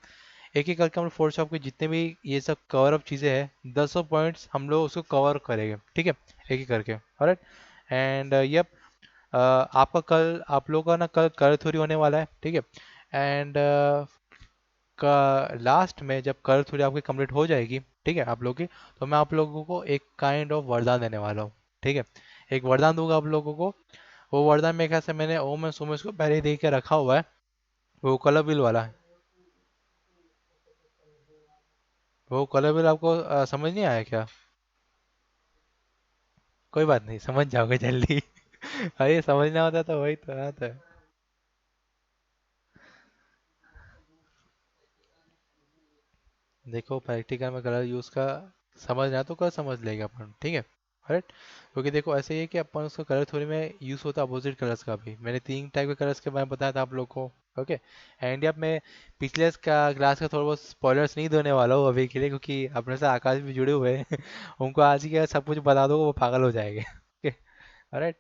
Speaker 1: एक एक करके हम लोग फोटोशॉप के जितने भी ये सब कवर अप चीज़ें हैं, 10 पॉइंट्स हम लोग उसको कवर करेंगे, ठीक है, एक एक करके, ऑलराइट। एंड यप, आपका कल, आप लोगों का ना कल कलर थ्योरी होने वाला है, ठीक है। एंड का लास्ट में जब कलर थ्योरी आपकी कंप्लीट हो जाएगी, ठीक है, आप लोग की, तो मैं आप लोगों को एक काइंड ऑफ वरदान देने वाला हूँ, ठीक है। एक वरदान दूंगा आप लोगों को। वो वरदान मेरे ख्याल से मैंने ओम एंड सोमेश को पहले ही दे के रखा हुआ है, वो कलर बिल वाला है। वो कलर बिल आपको समझ नहीं आया क्या? कोई बात नहीं, समझ जाओगे जल्दी अरे समझना होता तो वही तो आता है। देखो, प्रैक्टिकल में कलर यूज का समझना है तो कल समझ लेगा अपन, ठीक है, राइट। क्योंकि देखो ऐसे ही है कि अपन उसको कलर थ्योरी में यूज होता है अपोजिट कलर्स का भी, मैंने 3 टाइप के कलर्स के बारे में बताया था आप लोग को, ओके। एंड अब मैं पिछले का क्लास का थोड़ा बहुत स्पॉयलर्स नहीं देने वाला हूँ अभी के लिए, क्योंकि अपने साथ आकाश भी जुड़े हुए हैं उनको आज ही क्या सब कुछ बता दो वो पागल हो जाएंगे ओके, राइट।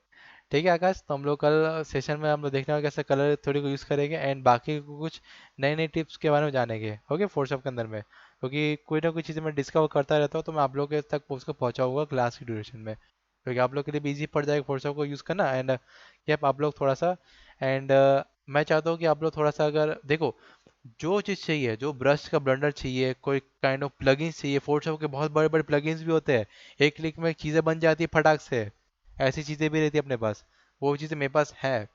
Speaker 1: ठीक है आकाश, तो हम लोग कल सेशन में हम लोग देखने वाले कैसे कलर थ्योरी को यूज़ करेंगे, एंड बाकी कुछ नई नई टिप्स के बारे में जानेंगे, ओके, फोटोशॉप के अंदर में, क्योंकि कोई ना कोई चीज़ मैं डिस्कवर करता रहता हूँ तो मैं आप लोग के तक उसको पहुँचाऊंगा क्लास की ड्यूरेशन में, क्योंकि आप लोग के लिए भी ईजी पड़ जाएगा फोटोशॉप को यूज़ करना। एंड ये आप लोग थोड़ा सा, एंड मैं चाहता हूँ कि आप लोग थोड़ा सा, अगर देखो जो चीज़ चाहिए, जो ब्रश का ब्लेंडर चाहिए, कोई काइंड ऑफ प्लगइन्स चाहिए, फोटोशॉप के बहुत बड़े बड़े प्लगइन्स भी होते हैं, एक क्लिक में चीज़ें बन जाती है फटाक से, ऐसी चीज़ें भी रहती है अपने पास, वो चीज़ें मेरे पास है,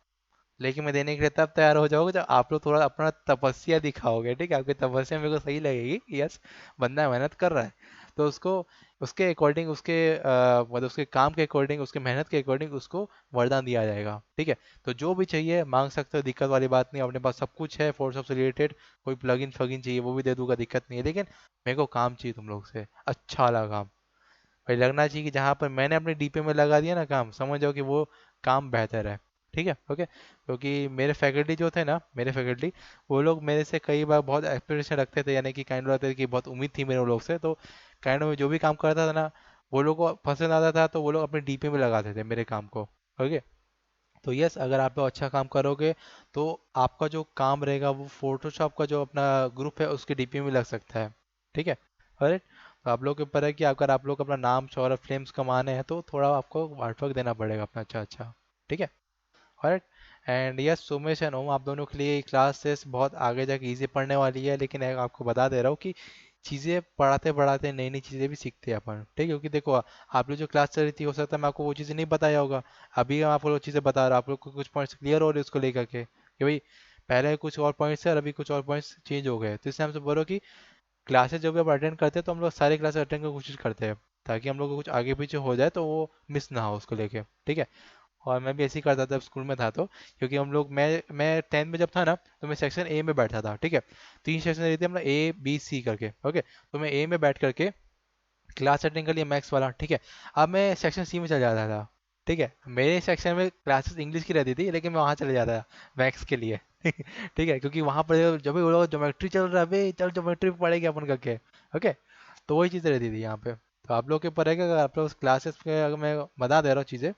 Speaker 1: लेकिन मैं देने के लिए तब तैयार हो जाओगे जब आप लोग थोड़ा अपना तपस्या दिखाओगे, ठीक है, आपकी तपस्या मेरे को सही लगेगी कि यस बंदा मेहनत कर रहा है, तो उसको उसके अकॉर्डिंग, उसके मतलब उसके काम के अकॉर्डिंग, उसके मेहनत के अकॉर्डिंग उसको वरदान दिया जाएगा, ठीक है। तो जो भी चाहिए मांग सकते हो, दिक्कत वाली बात नहीं, अपने पास सब कुछ है फोर्स से रिलेटेड। कोई प्लगइन फ्लगइन चाहिए वो भी दे दूंगा, दिक्कत नहीं है, लेकिन मेरे को काम चाहिए तुम लोग से, अच्छा वाला काम। भाई लगना चाहिए कि जहाँ पर मैंने अपने डीपी में लगा दिया ना काम, समझ जाओ कि वो काम बेहतर है, ठीक है, ओके। क्योंकि मेरे फैकल्टी जो थे ना, मेरे फैकल्टी, वो लोग मेरे से कई बार बहुत एक्सपेक्टेशन रखते थे, यानी कि काइंड रखते थे कि बहुत उम्मीद थी मेरे लोग से, तो काइंड में जो भी काम करता था ना, वो लोग को पसंद आता था, तो वो लोग अपने डीपी में लगाते थे मेरे काम को, ओके। तो यस, अगर आप लोग अच्छा काम करोगे तो आपका जो काम रहेगा वो फोटोशॉप का जो अपना ग्रुप है उसके डीपी में लग सकता है, ठीक है। राइट। तो आप लोग के ऊपर है कि अगर आप लोग अपना नाम शोहरत फ्लेम्स कमाने हैं तो थोड़ा आपको हार्डवर्क देना पड़ेगा अपना, अच्छा अच्छा, ठीक है। Right. And yes, Sumesh and Om, आप दोनों के लिए क्लासेस बहुत आगे जाके इजी पढ़ने वाली है, लेकिन एक आपको बता दे रहा हूँ कि चीज़ें पढ़ाते पढ़ाते नई नई चीज़ें भी सीखते हैं अपन, ठीक है। क्योंकि देखो आप लोग जो क्लास चल रही थी, हो सकता है मैं आपको वो चीज़ें नहीं बताया होगा, अभी मैं आपको वो चीज़ें बता रहा हूँ, आप लोग को कुछ पॉइंट्स क्लियर हो रहे हैं उसको लेकर के कि भाई पहले कुछ और पॉइंट्स है और अभी कुछ और पॉइंट्स चेंज हो गए, तो इससे हमसे बोलो कि क्लासेस जब भी आप अटेंड करते हैं तो हम लोग सारे क्लासेस अटेंड करने की कोशिश करते हैं, ताकि हम लोग को कुछ आगे पीछे हो जाए तो वो मिस ना हो उसको लेके, ठीक है। और मैं भी ऐसे ही करता था जब स्कूल में था, तो क्योंकि हम लोग मैं 10th में जब था ना, तो मैं सेक्शन ए में बैठा था, ठीक है। तीन सेक्शन रहते हैं अपना, ए बी सी करके, ओके। तो मैं ए में बैठ करके क्लास अटेंड कर लिया मैथ्स वाला, ठीक है। अब मैं सेक्शन सी में चल जाता था, ठीक है। मेरे सेक्शन में क्लासेस इंग्लिश की रहती थी, लेकिन मैं वहाँ चले जाता था मैथ्स के लिए ठीक है, क्योंकि वहाँ पर जब भी वो लोग ज्योमेट्री चल रहा है, भाई चल ज्योमेट्री पढ़ेंगे अपन करके, ओके। तो वही चीज़ रहती थी यहाँ पे। तो आप लोग के ऊपर है कि अगर आप लोग क्लासेस के, अगर मैं बता दे रहा हूँ चीज़ें,